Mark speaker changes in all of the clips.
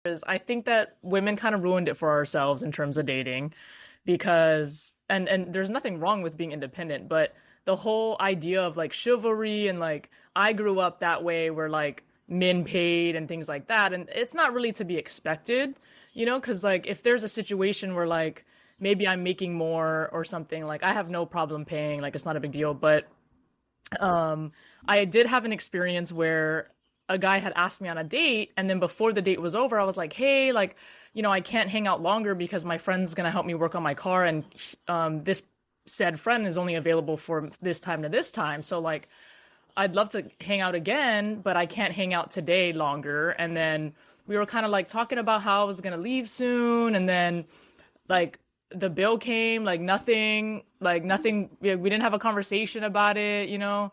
Speaker 1: is I think that women kind of ruined it for ourselves in terms of dating because and there's nothing wrong with being independent, but the whole idea of like chivalry and like I grew up that way where like men paid and things like that and it's not really to be expected, you know, because like if there's a situation where like maybe I'm making more or something, like I have no problem paying, like it's not a big deal, but um, I did have an experience where a guy had asked me on a date, and then before the date was over, I was like, "Hey, like, you know, I can't hang out longer because my friend's gonna help me work on my car, and this said friend is only available for this time to this time. So like, I'd love to hang out again, but I can't hang out today longer." And then we were kind of like talking about how I was gonna leave soon, and then like the bill came, like nothing, we didn't have a conversation about it, you know.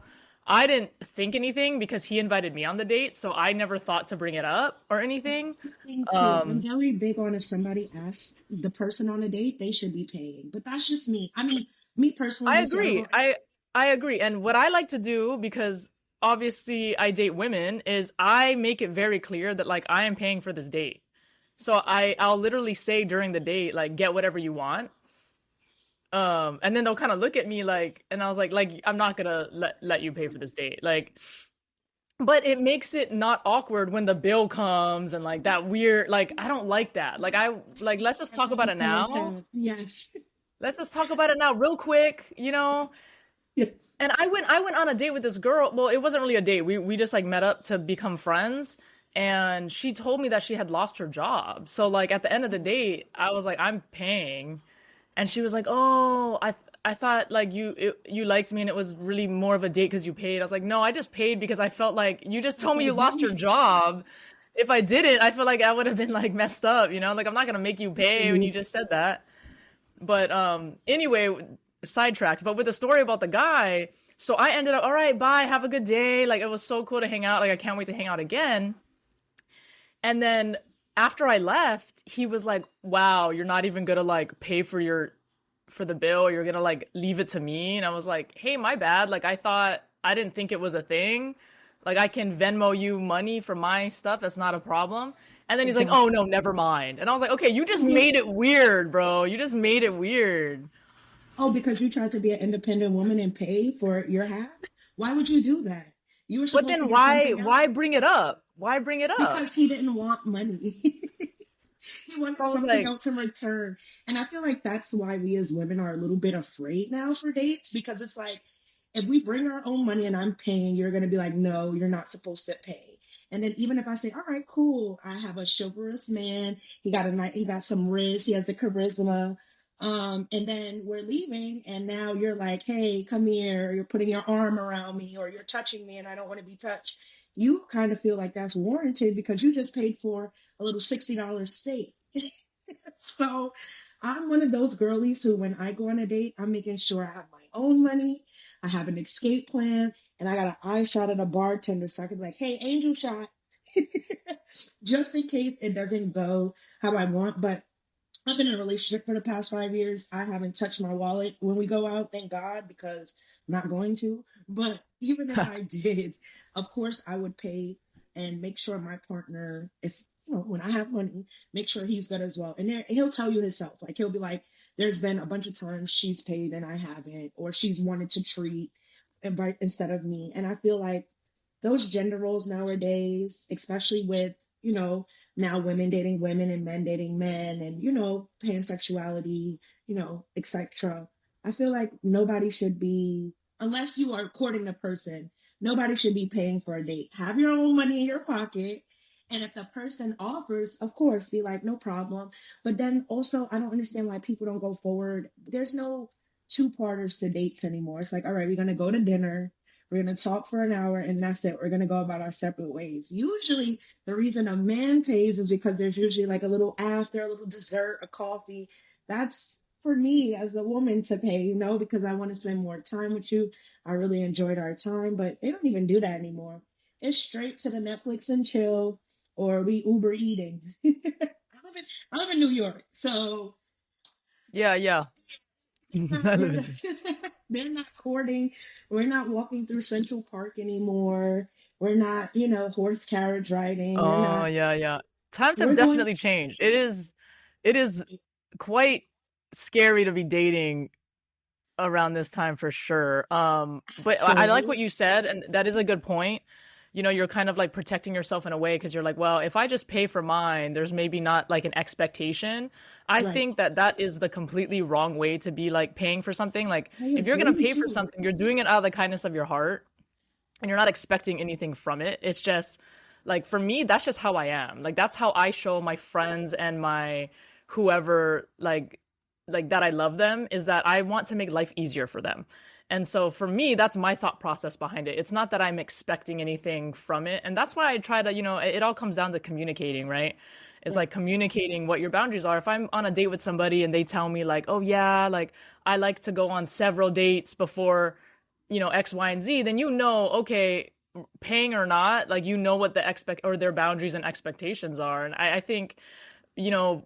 Speaker 1: I didn't think anything because he invited me on the date, so I never thought to bring it up or anything.
Speaker 2: That's the thing too. I'm
Speaker 1: um
Speaker 2: very big on if somebody asks the person on a date, they should be paying. But that's just me. I mean, me personally,
Speaker 1: I
Speaker 2: Lucy, I
Speaker 1: agree.
Speaker 2: don't.
Speaker 1: I agree. And what I like to do, because obviously I date women, is I make it very clear that like I am paying for this date. So I'll literally say during the date like get whatever you want. And then they'll kind of look at me like, and I was like I'm not gonna let you pay for this date. Like, but it makes it not awkward when the bill comes and like that weird, like I don't like that. Like I like let's just talk about
Speaker 2: Eye
Speaker 1: it now.
Speaker 2: contact. Yes.
Speaker 1: Let's just talk about it now real quick, you know?
Speaker 2: Yes.
Speaker 1: And I went on a date with this girl. Well, it wasn't really a date. We just like met up to become friends. And she told me that she had lost her job. So like at the end of the date, I was like, I'm paying. And she was like, "Oh, I thought like you liked me and it was really more of a date because you paid." I was like, "No, I just paid because I felt like you just told me you lost your job. If I didn't, I feel like I would have been like messed up, you know? Like I'm not gonna make you pay when you just said that." But anyway, sidetracked. But with the story about the guy, so I ended up, all right, bye, have a good day. Like it was so cool to hang out. Like I can't wait to hang out again. And then after I left, he was like, "Wow, you're not even gonna like pay for your for the bill. You're gonna like leave it to me." And I was like, "Hey, my bad. Like I didn't think it was a thing. Like I can Venmo you money for my stuff. That's not a problem." And then he's like, "Oh
Speaker 2: Exactly.
Speaker 1: no, never mind." And I was like, "Okay, you just made it weird, bro. You just made it weird."
Speaker 2: Oh, because you tried to be an independent woman and pay for your half? Why would you do that? You were
Speaker 1: But
Speaker 2: supposed to
Speaker 1: then
Speaker 2: get something else
Speaker 1: why bring it up? Why bring it up?
Speaker 2: because he didn't want money. He
Speaker 1: So
Speaker 2: wanted
Speaker 1: I was
Speaker 2: something
Speaker 1: like,
Speaker 2: else in return. And I feel like that's why we as women are a little bit afraid now for dates because it's like, if we bring our own money and I'm paying, you're going to be like, no, you're not supposed to pay. And then even if I say, all right, cool, I have a chivalrous man. He got some riz. He has the charisma. And then we're leaving and now you're like, hey, come here. You're putting your arm around me or you're touching me and I don't want to be touched. You kind of feel like that's warranted because you just paid for a little $60 steak. So I'm one of those girlies who, when I go on a date, I'm making sure I have my own money, I have an escape plan, and I got an eye shot at a bartender so I can be like, hey, angel shot, just in case it doesn't go how I want. But I've been in a relationship for the past 5 years. I haven't touched my wallet when we go out, thank God, because I'm not going to. But even if I did, of course, I would pay and make sure my partner, if when I have money, make sure he's good as well. And there, he'll tell you himself. Like he'll be like, "There's been a bunch of times she's paid and I haven't, or she's wanted to treat and right instead of me." And I feel like those gender roles nowadays, especially with, now women dating women and men dating men and, pansexuality, etc. I feel like nobody should be, unless you are courting a person, nobody should be paying for a date. Have your own money in your pocket. And if the person offers, of course, be like, no problem. But then also, I don't understand why people don't go forward. There's no two-parters to dates anymore. It's like, all right, we're going to go to dinner. We're going to talk for an hour and that's it. We're going to go about our separate ways. Usually the reason a man pays is because there's usually like a little after, a little dessert, a coffee. That's for me as a woman to pay, because I want to spend more time with you. I really enjoyed our time, but they don't even do that anymore. It's straight to the Netflix and chill or we Uber eating. I live in New York, so
Speaker 1: "Yeah, yeah." I live in
Speaker 2: they're not courting. We're not walking through Central Park anymore. We're not, horse carriage riding. We're
Speaker 1: Oh,
Speaker 2: not.
Speaker 1: yeah, yeah. Times have
Speaker 2: We're going,
Speaker 1: definitely changed. It is quite scary to be dating around this time for sure. But I like what
Speaker 2: absolutely.
Speaker 1: you said, and that is a good point. You know, you're kind of like protecting yourself in a way because you're like, well, if I just pay for mine, there's maybe not like an expectation. I
Speaker 2: Right.
Speaker 1: think that that is the completely wrong way to be like paying for something. Like,
Speaker 2: I
Speaker 1: if you're gonna
Speaker 2: agree
Speaker 1: pay for
Speaker 2: too.
Speaker 1: something, you're doing it out of the kindness of your heart, and you're not expecting anything from it. It's just like for me, that's just how I am. Like that's how I show my friends and my whoever like that I love them is that I want to make life easier for them. And so for me, that's my thought process behind it. It's not that I'm expecting anything from it. And that's why I try to, it all comes down to communicating, right? It's
Speaker 2: Right.
Speaker 1: like communicating what your boundaries are. If I'm on a date with somebody and they tell me like, "Oh yeah, like I like to go on several dates before X, Y, and Z," then okay, paying or not, like what the expect or their boundaries and expectations are. And I think, you know,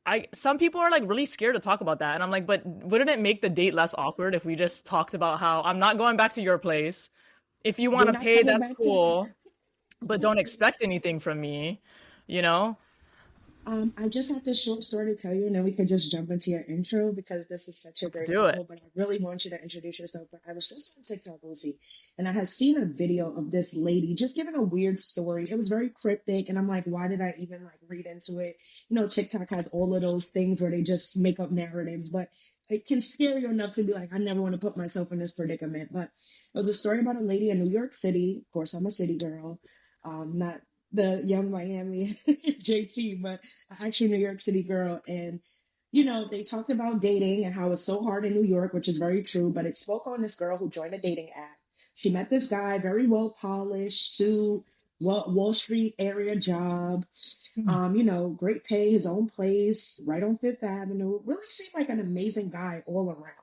Speaker 1: I some people are like really scared to talk about that, and I'm like, but wouldn't it make the date less awkward if we just talked about how I'm not going back to your place? If you want
Speaker 2: You're
Speaker 1: to
Speaker 2: not
Speaker 1: pay,
Speaker 2: coming
Speaker 1: that's
Speaker 2: back to
Speaker 1: cool, but don't expect anything from me, you know?
Speaker 2: I just have this short story to tell you, and then we could just jump into your intro because this is such a
Speaker 1: Let's
Speaker 2: great
Speaker 1: do it.
Speaker 2: example. But I really want you to introduce yourself. But I was just on TikTok, Lucy, and I had seen a video of this lady just giving a weird story. It was very cryptic, and I'm like, why did I even like read into it? You know, TikTok has all of those things where they just make up narratives, but it can scare you enough to be like, I never want to put myself in this predicament. But it was a story about a lady in New York City. Of course, I'm a city girl, not the young Miami JT, but actually New York City girl. And, you know, they talked about dating and how it's so hard in New York, which is very true, but it spoke on this girl who joined a dating app. She met this guy, very well polished, suit, Wall Street area job,
Speaker 1: Hmm.
Speaker 2: you know, great pay, his own place, right on Fifth Avenue. Really seemed like an amazing guy all around.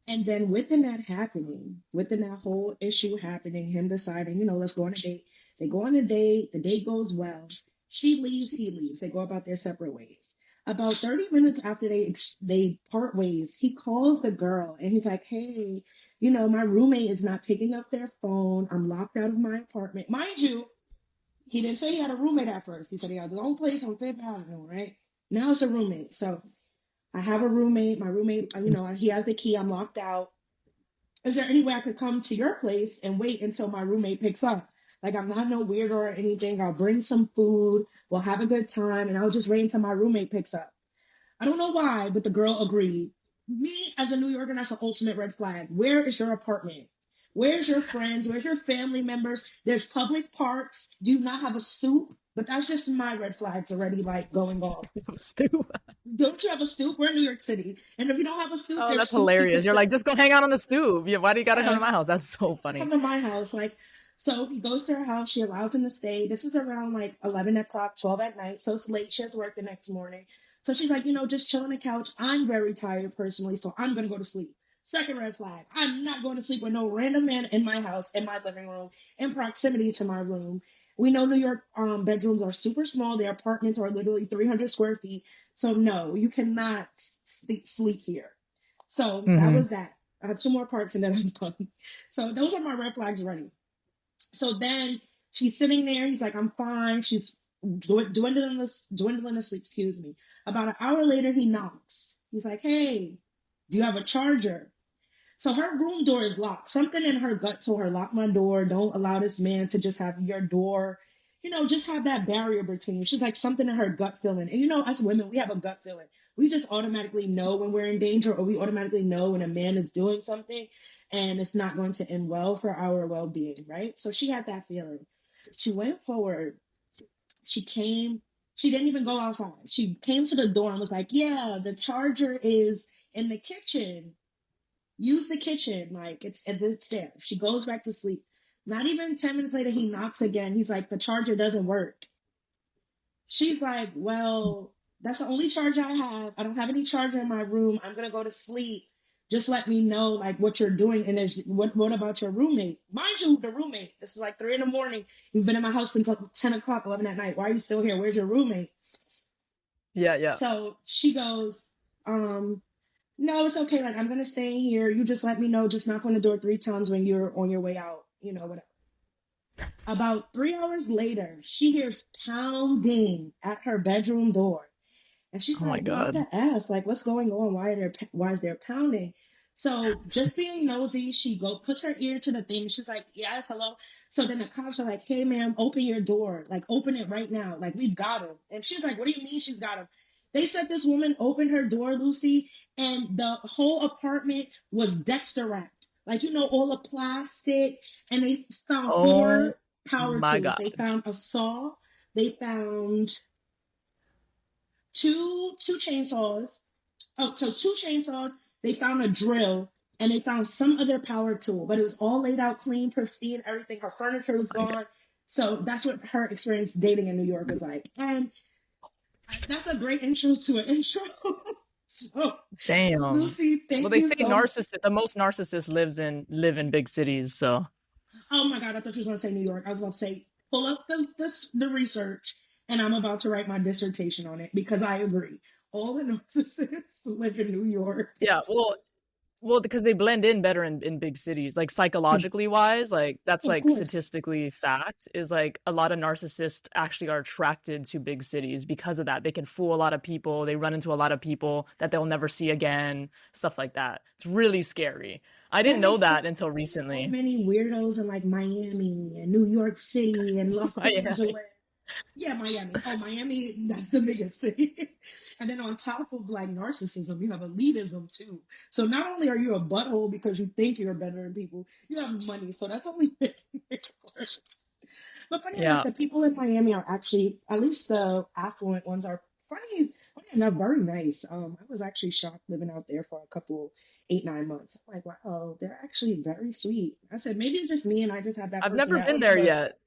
Speaker 2: And then within that whole issue happening, him deciding, you know, let's go on a date. They go on a date. The date goes well. She leaves. He leaves. They go about their separate ways. About 30 minutes after they part ways, he calls the girl and he's like, "Hey, you know, my roommate is not picking up their phone. I'm locked out of my apartment." Mind you, he didn't say he had a roommate at first. He said he had his own place on Fifth Avenue, right? Now it's a roommate. So I have a roommate. My roommate, you know, he has the key. I'm locked out. Is there any way I could come to your place and wait until my roommate picks up? Like, I'm not no weirdo or anything. I'll bring some food. We'll have a good time, and I'll just wait until my roommate picks up. I don't know why, but the girl agreed. Me, as a New Yorker, that's an ultimate red flag. Where is your apartment? Where's your friends? Where's your family members? There's public parks. Do you not have a stoop? But that's just my red flags already, like, going off.
Speaker 1: Stu.
Speaker 2: Don't you have a stoop? We're in New York City. And if you don't have a stoop,
Speaker 1: Oh,
Speaker 2: there's
Speaker 1: that's
Speaker 2: stoops you
Speaker 1: hilarious.
Speaker 2: could
Speaker 1: You're
Speaker 2: sit.
Speaker 1: like, just go hang out on the stoop. Yeah, why do you gotta come to
Speaker 2: Yeah,
Speaker 1: my house? That's so funny.
Speaker 2: come to my house. Like, so he goes to her house. She allows him to stay. This is around like 11 o'clock, 12 at night. So it's late. She has to work the next morning. So she's like, you know, just chill on the couch. I'm very tired personally, so I'm going to go to sleep. Second red flag. I'm not going to sleep with no random man in my house, in my living room, in proximity to my room. We know New York bedrooms are super small. Their apartments are literally 300 square feet. So no, you cannot sleep here. So that
Speaker 1: Hmm.
Speaker 2: was that. I have two more parts and then I'm done. So those are my red flags ready. So then she's sitting there. He's like, I'm fine. She's dwindling asleep. Excuse me. About an hour later, he knocks. He's like, hey, do you have a charger? So her room door is locked. Something in her gut told her, lock my door. Don't allow this man to just have your door. You know, just have that barrier between you. She's like something in her gut feeling. And you know, as women, we have a gut feeling. We just automatically know when we're in danger, or we automatically know when a man is doing something and it's not going to end well for our well-being, right? So she had that feeling. She went forward. She came. She didn't even go outside. She came to the door and was like, yeah, the charger is in the kitchen. Use the kitchen. Like, it's there. She goes back to sleep. Not even 10 minutes later, he knocks again. He's like, the charger doesn't work. She's like, well, that's the only charger I have. I don't have any charger in my room. I'm going to go to sleep. Just let me know, like, what you're doing. And what about your roommate? Mind you, the roommate. This is like 3 in the morning. You've been in my house since 10 o'clock, 11 at night. Why are you still here? Where's your roommate?
Speaker 1: Yeah, yeah.
Speaker 2: So she goes, no, it's okay. Like, I'm going to stay here. You just let me know. Just knock on the door 3 times when you're on your way out, you know, whatever. About 3 hours later, she hears pounding at her bedroom door. And she's
Speaker 1: Oh my
Speaker 2: like, what
Speaker 1: God.
Speaker 2: the F? Like, what's going on? Why is there pounding? So just being nosy, she puts her ear to the thing. She's like, yes, hello. So then the cops are like, hey ma'am, open your door. Like, open it right now. Like, we've got him. And she's like, what do you mean she's got him? They said this woman opened her door, Lucy, and the whole apartment was Dexter wrapped. Like, all the plastic. And they found
Speaker 1: Oh
Speaker 2: four power
Speaker 1: my
Speaker 2: tools.
Speaker 1: God.
Speaker 2: They found a saw. They found two chainsaws. Oh, so two chainsaws. They found a drill, and they found some other power tool, but it was all laid out clean, pristine, everything. Her furniture was
Speaker 1: My God.
Speaker 2: gone. So that's what her experience dating in New York was like. And that's a great intro to an intro. So,
Speaker 1: Damn.
Speaker 2: Lucy,
Speaker 1: Well,
Speaker 2: thank
Speaker 1: they
Speaker 2: you
Speaker 1: say
Speaker 2: so.
Speaker 1: the most narcissists live in big cities. So
Speaker 2: Oh my God, I thought you was going to say New York. I was about to say, pull up the research, and I'm about to write my dissertation on it because I agree. All the narcissists live in New York.
Speaker 1: yeah, well, because they blend in better in big cities, like psychologically wise, like that's
Speaker 2: Of
Speaker 1: like
Speaker 2: course.
Speaker 1: statistically fact is like a lot of narcissists actually are attracted to big cities because of that. They can fool a lot of people, they run into a lot of people that they'll never see again, stuff like that. It's really scary. I didn't
Speaker 2: That
Speaker 1: know
Speaker 2: makes
Speaker 1: that
Speaker 2: sense.
Speaker 1: until
Speaker 2: There's so
Speaker 1: recently.
Speaker 2: many weirdos in like Miami and New York City and Los
Speaker 1: Miami.
Speaker 2: Angeles. Yeah, Miami. Oh, Miami, that's the biggest city. And then on top of like narcissism, you have elitism too. So not only are you a butthole because you think you're better than people, you have money. So that's only worse. But funny enough,
Speaker 1: Yeah.
Speaker 2: the people in Miami are actually, at least the affluent ones are funny enough, very nice. I was actually shocked living out there for a couple 8, 9 months. I'm like, wow, they're actually very sweet. I said maybe it's just me and I just have that
Speaker 1: I've never been
Speaker 2: personality,
Speaker 1: there
Speaker 2: but
Speaker 1: yet.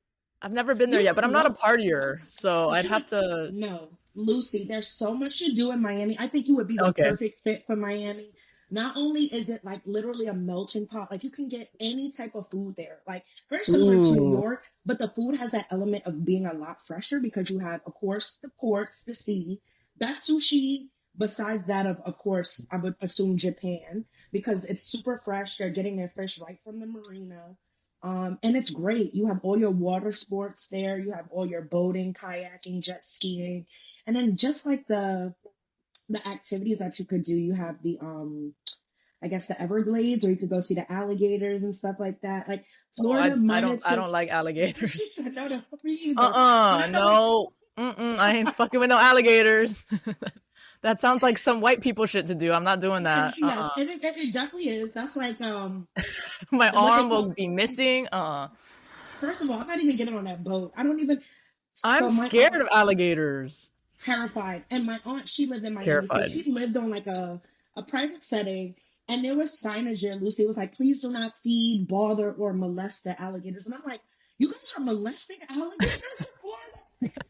Speaker 1: I've never been there
Speaker 2: you
Speaker 1: yet, but
Speaker 2: would
Speaker 1: I'm not a
Speaker 2: love.
Speaker 1: partier, so I'd
Speaker 2: You would
Speaker 1: have to.
Speaker 2: no, Lucy. There's so much to do in Miami. I think you would be the
Speaker 1: Okay.
Speaker 2: perfect fit for Miami. Not only is it like literally a melting pot, like you can get any type of food there, like very similar to New
Speaker 1: Ooh.
Speaker 2: York, but the food has that element of being a lot fresher because you have, of course, the ports, the sea, best sushi. Besides that, of course, I would assume Japan because it's super fresh. They're getting their fish right from the marina. And it's great. You have all your water sports there. You have all your boating, kayaking, jet skiing, and then just like the activities that you could do, you have the I guess the Everglades, or you could go see the alligators and stuff like that. Like
Speaker 1: Oh,
Speaker 2: Florida minus
Speaker 1: I don't
Speaker 2: its,
Speaker 1: like
Speaker 2: she
Speaker 1: alligators.
Speaker 2: said no, no, me either. But I know like
Speaker 1: No. Mm-mm, I ain't fucking with no alligators. That sounds like some white people shit to do. I'm not doing that.
Speaker 2: yes, yes, and it definitely is. That's like
Speaker 1: My
Speaker 2: what they
Speaker 1: arm will
Speaker 2: call.
Speaker 1: be missing.
Speaker 2: First of all, I'm not even getting on that boat. I don't even.
Speaker 1: I'm
Speaker 2: So my
Speaker 1: scared
Speaker 2: aunt
Speaker 1: of alligators.
Speaker 2: terrified. And my aunt, she lived in Miami, so
Speaker 1: Terrified.
Speaker 2: she lived on like a private setting. And there was signage there, Lucy. It was like, please do not feed, bother, or molest the alligators. And I'm like, you guys are molesting alligators in Florida?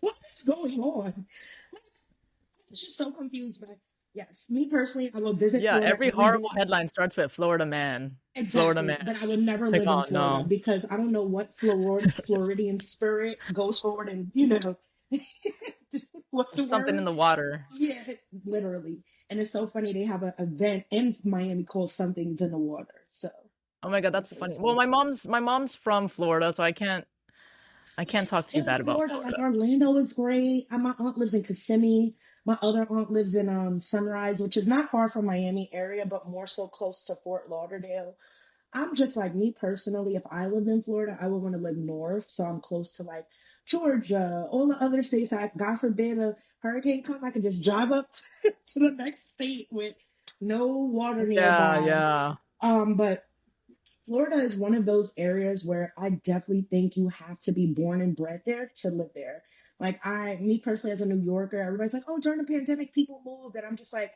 Speaker 2: What is going on? Like, she's so confused. But yes, me personally, I will visit
Speaker 1: Yeah,
Speaker 2: Florida
Speaker 1: every
Speaker 2: every
Speaker 1: horrible
Speaker 2: day.
Speaker 1: headline starts with Florida man. Florida
Speaker 2: Exactly.
Speaker 1: man.
Speaker 2: But I would never
Speaker 1: Like,
Speaker 2: live in
Speaker 1: oh
Speaker 2: Florida
Speaker 1: no.
Speaker 2: because I don't know what Floridian spirit goes forward and, what's the
Speaker 1: There's something in
Speaker 2: word?
Speaker 1: the water.
Speaker 2: Yeah, literally. And it's so funny. They have an event in Miami called Something's in the Water. So
Speaker 1: Oh my God, that's
Speaker 2: it's always
Speaker 1: funny. Well,
Speaker 2: fun.
Speaker 1: my mom's from Florida, so I can't talk too
Speaker 2: In
Speaker 1: bad about
Speaker 2: Florida, like
Speaker 1: Florida.
Speaker 2: Orlando is great. My aunt lives in Kissimmee. My other aunt lives in Sunrise, which is not far from Miami area, but more so close to Fort Lauderdale. I'm just like me personally. If I lived in Florida, I would want to live north, so I'm close to like Georgia, all the other states. That God forbid a hurricane come, I could just drive up to the next state with no water
Speaker 1: Yeah,
Speaker 2: nearby.
Speaker 1: yeah.
Speaker 2: But Florida is one of those areas where I definitely think you have to be born and bred there to live there. Like me personally, as a New Yorker, everybody's like, "Oh, during the pandemic, people moved," and I'm just like,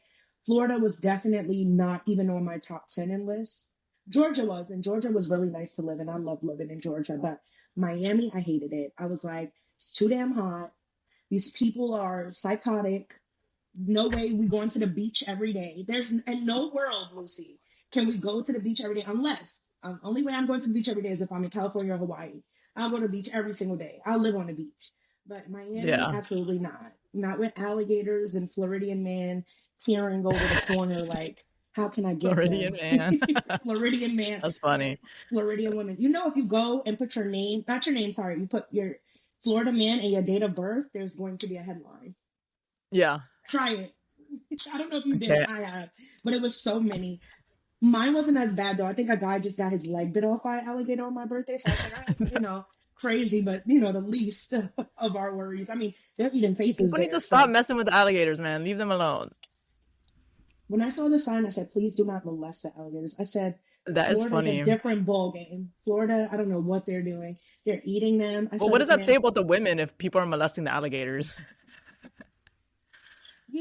Speaker 2: Florida was definitely not even on my top 10 in lists. Georgia was, and Georgia was really nice to live in. I love living in Georgia, but Miami, I hated it. I was like, it's too damn hot. These people are psychotic. No way we going to the beach every day. There's in no world, Lucy, can we go to the beach every day unless only way I'm going to the beach every day is if I'm in California or Hawaii. I'll go to the beach every single day. I'll live on the beach. But Miami,
Speaker 1: Yeah.
Speaker 2: absolutely not. Not with alligators and Floridian man peering over the corner like, How can I get them?
Speaker 1: Floridian man.
Speaker 2: Floridian man,
Speaker 1: That's funny.
Speaker 2: Floridian women. You know, if you go and put your name, not your name, sorry, you put your Florida man and your date of birth, there's going to be a headline.
Speaker 1: Yeah.
Speaker 2: Try it. I don't know if you did it.
Speaker 1: Okay.
Speaker 2: I have, but it was so many. Mine wasn't as bad though. I think a guy just got his leg bit off by an alligator on my birthday. So I was like, crazy, but the least of our worries. I mean, they're eating faces
Speaker 1: People need
Speaker 2: there.
Speaker 1: to stop
Speaker 2: So
Speaker 1: messing with the alligators, man. Leave them alone.
Speaker 2: when I saw the sign, I said, please do not molest the alligators. I said,
Speaker 1: That is
Speaker 2: Florida's a
Speaker 1: funny.
Speaker 2: different ball game. Florida, I don't know what they're doing. They're eating them. I
Speaker 1: Well,
Speaker 2: saw
Speaker 1: what
Speaker 2: this
Speaker 1: does that
Speaker 2: man,
Speaker 1: say about the women if people are molesting the alligators?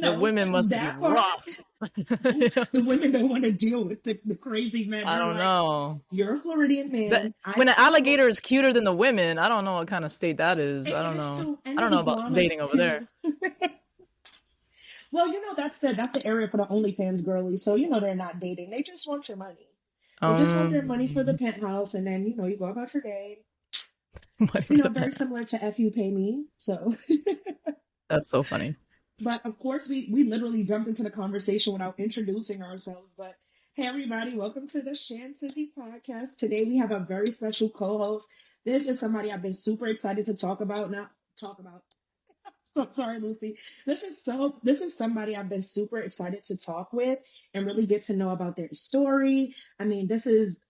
Speaker 1: The women must be
Speaker 2: that part.
Speaker 1: rough.
Speaker 2: The women don't want to deal with the crazy men.
Speaker 1: I
Speaker 2: They're
Speaker 1: don't
Speaker 2: like,
Speaker 1: know.
Speaker 2: you're a Floridian man.
Speaker 1: When an alligator is cuter than the women, I don't know what kind of state that is. I
Speaker 2: And
Speaker 1: don't
Speaker 2: it's
Speaker 1: know.
Speaker 2: true. And
Speaker 1: I don't
Speaker 2: the
Speaker 1: know about dating
Speaker 2: iguanas
Speaker 1: over there.
Speaker 2: too. Well, that's the area for the OnlyFans girlies. So they're not dating. They just want your money. They just want their money for the penthouse, and then you go about your day. Very similar to F you pay me. So
Speaker 1: That's so funny.
Speaker 2: But of course, we literally jumped into the conversation without introducing ourselves. But hey, everybody, welcome to the Shan Tizzy podcast. Today we have a very special co-host. This is somebody I've been super excited to talk about. So sorry, Lucy. This is somebody I've been super excited to talk with and really get to know about their story. I mean, this is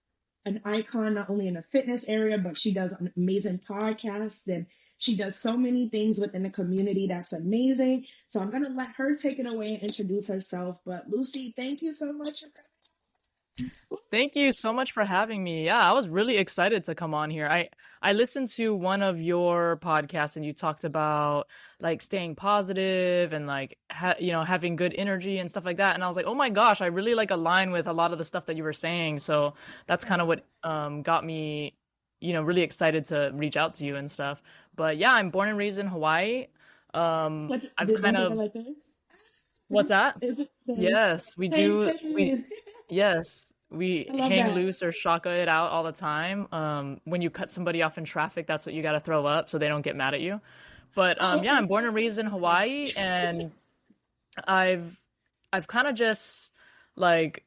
Speaker 2: an icon, not only in the fitness area, but she does an amazing podcast and she does so many things within the community. That's amazing. So I'm going to let her take it away and introduce herself. But Lucy, thank you so much for coming.
Speaker 1: Thank you so much for having me. Yeah, I was really excited to come on here. I listened to one of your podcasts and you talked about like staying positive and like having good energy and stuff like that. And I was like, oh my gosh, I really like align with a lot of the stuff that you were saying. So that's kind of what got me, really excited to reach out to you and stuff. But yeah, I'm born and raised in Hawaii. I've kind of
Speaker 2: like this?
Speaker 1: What's that? Yes, we do.
Speaker 2: Yes,
Speaker 1: We
Speaker 2: I love
Speaker 1: hang
Speaker 2: that.
Speaker 1: loose or shaka it out all the time. When you cut somebody off in traffic, that's what you got to throw up so they don't get mad at you. But yeah, I'm born and raised in Hawaii, and I've kind of just like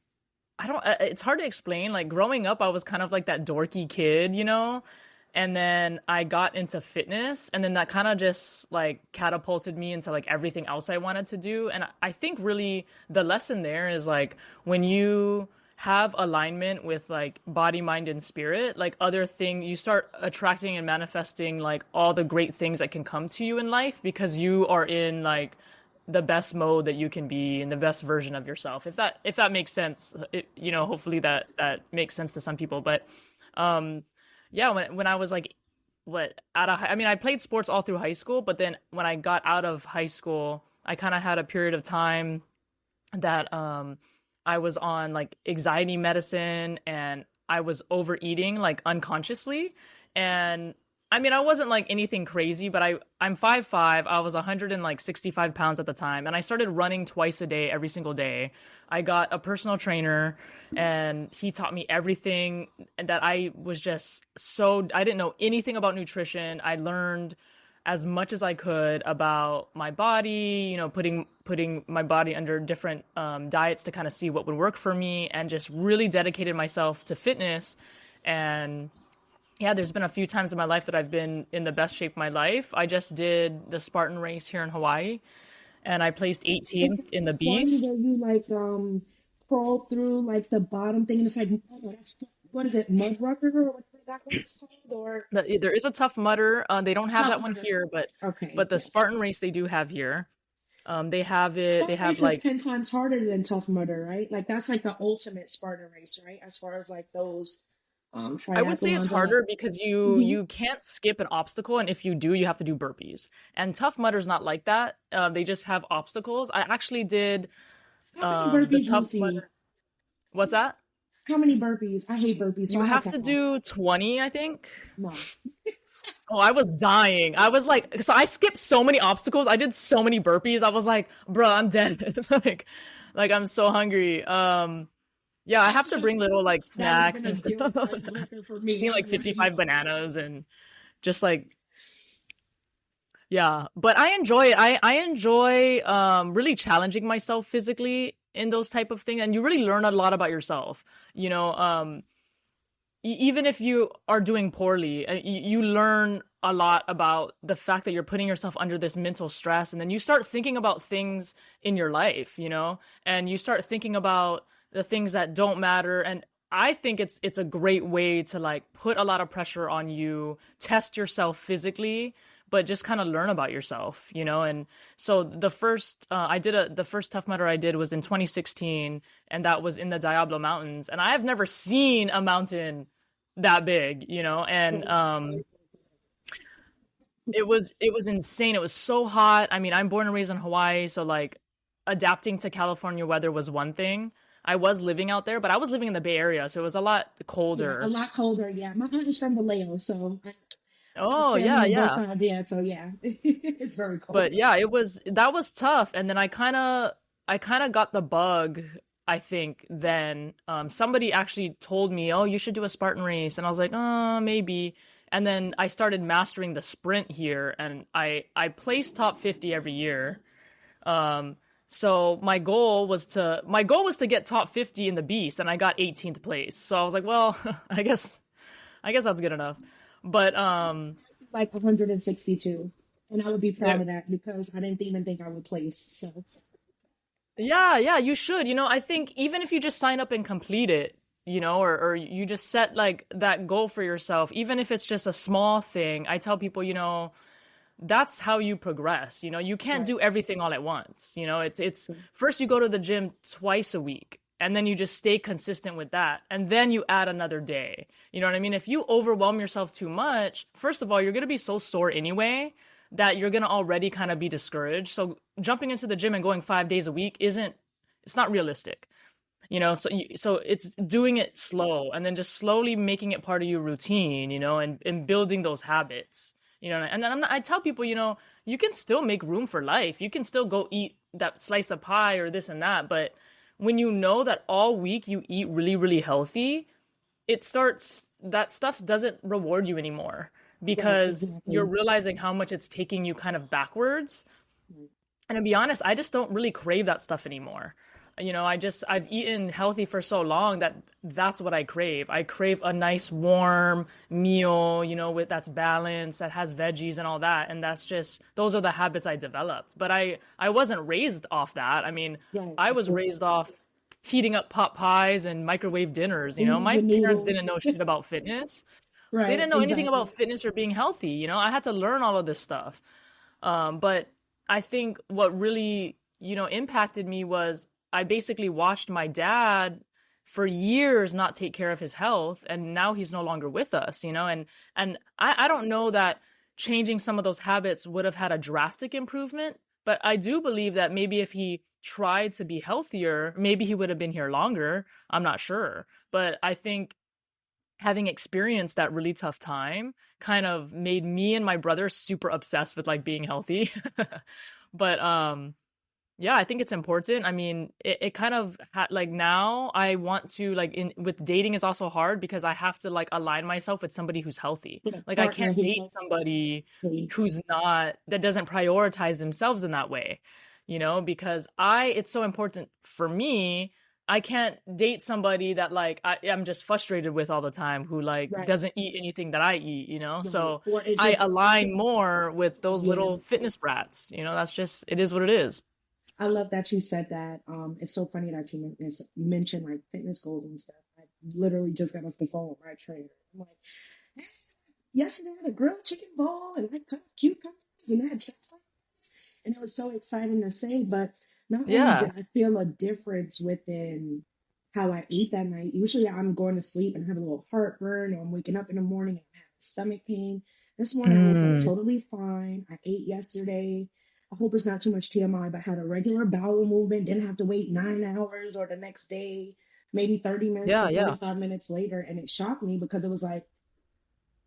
Speaker 1: it's hard to explain. Like growing up, I was kind of like that dorky kid, and then I got into fitness, and then that kind of just like catapulted me into like everything else I wanted to do. And I think really the lesson there is like when you have alignment with like body, mind, and spirit, like other thing, you start attracting and manifesting like all the great things that can come to you in life because you are in like the best mode that you can be and the best version of yourself. If that makes sense, hopefully that makes sense to some people. But yeah, when I was like, I played sports all through high school, but then when I got out of high school, I kind of had a period of time that I was on like anxiety medicine and I was overeating like unconsciously. And I mean, I wasn't like anything crazy, but I'm 5'5". I was 165 pounds at the time. And I started running twice a day, every single day. I got a personal trainer and he taught me everything that I was just I didn't know anything about nutrition. I learned as much as I could about my body, putting my body under different diets to kind of see what would work for me and just really dedicated myself to fitness. And yeah, there's been a few times in my life that I've been in the best shape of my life. I just did the Spartan race here in Hawaii and I placed
Speaker 2: Is
Speaker 1: 18th in the
Speaker 2: this one
Speaker 1: Beast.
Speaker 2: where you like crawl through like the bottom thing and it's like, oh, that's, what is it, mud rucker or what that one's called? Or
Speaker 1: There is a Tough Mudder. They don't have
Speaker 2: Tough
Speaker 1: that one
Speaker 2: Mudder.
Speaker 1: here,
Speaker 2: Okay,
Speaker 1: but the
Speaker 2: yes.
Speaker 1: Spartan race they do have here. They have it. They
Speaker 2: Spartan
Speaker 1: have
Speaker 2: race is
Speaker 1: like
Speaker 2: 10 times harder than Tough Mudder, right? Like that's like the ultimate Spartan race, right? As far as like those
Speaker 1: I would say it's
Speaker 2: triathlons
Speaker 1: harder because
Speaker 2: Mhm.
Speaker 1: you can't skip an obstacle, and if you do, you have to do burpees. And Tough Mudder's not like that. They just have obstacles. I actually did
Speaker 2: How many
Speaker 1: the
Speaker 2: burpees,
Speaker 1: Tough
Speaker 2: Lucy?
Speaker 1: Mudder. What's that?
Speaker 2: How many burpees? I hate burpees, so
Speaker 1: You
Speaker 2: I had
Speaker 1: have
Speaker 2: to
Speaker 1: to
Speaker 2: ask.
Speaker 1: do 20, I think.
Speaker 2: No.
Speaker 1: Oh, I was dying. I was like, so I skipped so many obstacles. I did so many burpees. I was like, bro, I'm dead. like I'm so hungry. Yeah, I have to bring little like
Speaker 2: That would have been
Speaker 1: snacks
Speaker 2: a
Speaker 1: and
Speaker 2: guilt
Speaker 1: stuff.
Speaker 2: breaker for me.
Speaker 1: Eating
Speaker 2: I
Speaker 1: like
Speaker 2: was like,
Speaker 1: 55
Speaker 2: no.
Speaker 1: bananas and just like yeah, but I enjoy it. I enjoy really challenging myself physically in those type of things, and you really learn a lot about yourself. You know, even if you are doing poorly, you learn a lot about the fact that you're putting yourself under this mental stress, and then you start thinking about things in your life, you know, and you start thinking about the things that don't matter. And I think it's a great way to like put a lot of pressure on you, test yourself physically, but just kind of learn about yourself, you know. And so the first Tough Mudder I did was in 2016, and that was in the Diablo Mountains, and I've never seen a mountain that big, you know. And it was insane. It was so hot. I mean, I'm born and raised in Hawaii, so like adapting to California weather was one thing. I was living out there, but I was living in the Bay Area, so it was a lot
Speaker 2: Yeah, a
Speaker 1: colder.
Speaker 2: lot colder. Yeah, my aunt is from Vallejo, so I have
Speaker 1: Oh,
Speaker 2: family
Speaker 1: yeah,
Speaker 2: on both
Speaker 1: yeah.
Speaker 2: sides. Yeah, so yeah, it's very cold.
Speaker 1: But yeah, that was tough. And then I kind of got the bug, I think then. Somebody actually told me, "Oh, you should do a Spartan race." And I was like, "Oh, maybe." And then I started mastering the sprint here, and I place top 50 every year. Um so my goal was to get top 50 in the beast, and I got 18th place. So I was like, well, I guess that's good enough. But
Speaker 2: Like 162, and I would be proud
Speaker 1: it,
Speaker 2: of that because I didn't even think I would place. So
Speaker 1: yeah, yeah, you should. You know, I think even if you just sign up and complete it, you know, or you just set like that goal for yourself, even if it's just a small thing, I tell people, you know, that's how you progress. You know, you can't
Speaker 2: right,
Speaker 1: do everything all at once. You know, it's first you go to the gym twice a week, and then you just stay consistent with that, and then you add another day. You know what I mean? If you overwhelm yourself too much, first of all, you're going to be so sore anyway that you're going to already kind of be discouraged. So jumping into the gym and going 5 days a week isn't it's not realistic. You know, so it's doing it slow, and then just slowly making it part of your routine, you know, and building those habits, you know. And then I tell people, you know, you can still make room for life. You can still go eat that slice of pie or this and that, but when you know that all week you eat really, really healthy, that stuff doesn't reward you anymore,
Speaker 2: right,
Speaker 1: because you're
Speaker 2: exactly.
Speaker 1: realizing how much it's taking you kind of backwards.
Speaker 2: Right.
Speaker 1: And to be honest, I just don't really crave that stuff anymore. You know, I've eaten healthy for so long that that's what I crave. I crave a nice warm meal, you know, with that's balanced, that has veggies and all that. And that's just those are the habits I developed. But I wasn't raised off that. I mean,
Speaker 2: Right,
Speaker 1: I
Speaker 2: of
Speaker 1: was
Speaker 2: course.
Speaker 1: raised off heating up pot pies and microwave dinners, you know.
Speaker 2: Oodles
Speaker 1: My
Speaker 2: and
Speaker 1: parents didn't
Speaker 2: noodles.
Speaker 1: know shit about fitness. They
Speaker 2: Right,
Speaker 1: didn't know anything about
Speaker 2: exactly.
Speaker 1: fitness or being healthy, you know. I had to learn all of this stuff. But I think what really, you know, impacted me was I basically watched my dad for years not take care of his health, and now he's no longer with us, you know. And I don't know that changing some of those habits would have had a drastic improvement, but I do believe that maybe if he tried to be healthier, maybe he would have been here longer. I'm not sure. But I think having experienced that really tough time kind of made me and my brother super obsessed with like being healthy. But yeah, I think it's important. I mean, it kind of like now I want to like in with dating is also hard because I have to like align myself with somebody who's healthy.
Speaker 2: With a
Speaker 1: Like I
Speaker 2: partner
Speaker 1: can't
Speaker 2: who's
Speaker 1: date somebody
Speaker 2: healthy.
Speaker 1: who's not that doesn't prioritize themselves in that way, you know, because it's so important for me. I can't date somebody that like I'm just frustrated with all the time, who like
Speaker 2: Right,
Speaker 1: doesn't eat anything that I eat, you know?
Speaker 2: right.
Speaker 1: So
Speaker 2: Or it
Speaker 1: I
Speaker 2: just,
Speaker 1: align more with those
Speaker 2: yeah.
Speaker 1: little fitness brats, you know, that's just it is what it is.
Speaker 2: I love that you said that. It's so funny that mentioned like fitness goals and stuff. I literally just got off the phone with my trainer. I'm like, "Eh, yesterday I had a grilled chicken bowl and I cut cucumbers and I had saffron." And it was so exciting to say, but not only
Speaker 1: Yeah.
Speaker 2: did I feel a difference within how I ate that night. Usually I'm going to sleep and have a little heartburn, or I'm waking up in the morning and I have stomach pain. This morning I woke up
Speaker 1: Mm.
Speaker 2: totally fine. I ate yesterday. I hope it's not too much TMI, but had a regular bowel movement, didn't have to wait 9 hours or the next day, maybe 30 minutes to
Speaker 1: Yeah, yeah.
Speaker 2: 45 minutes later. And it shocked me because it was like,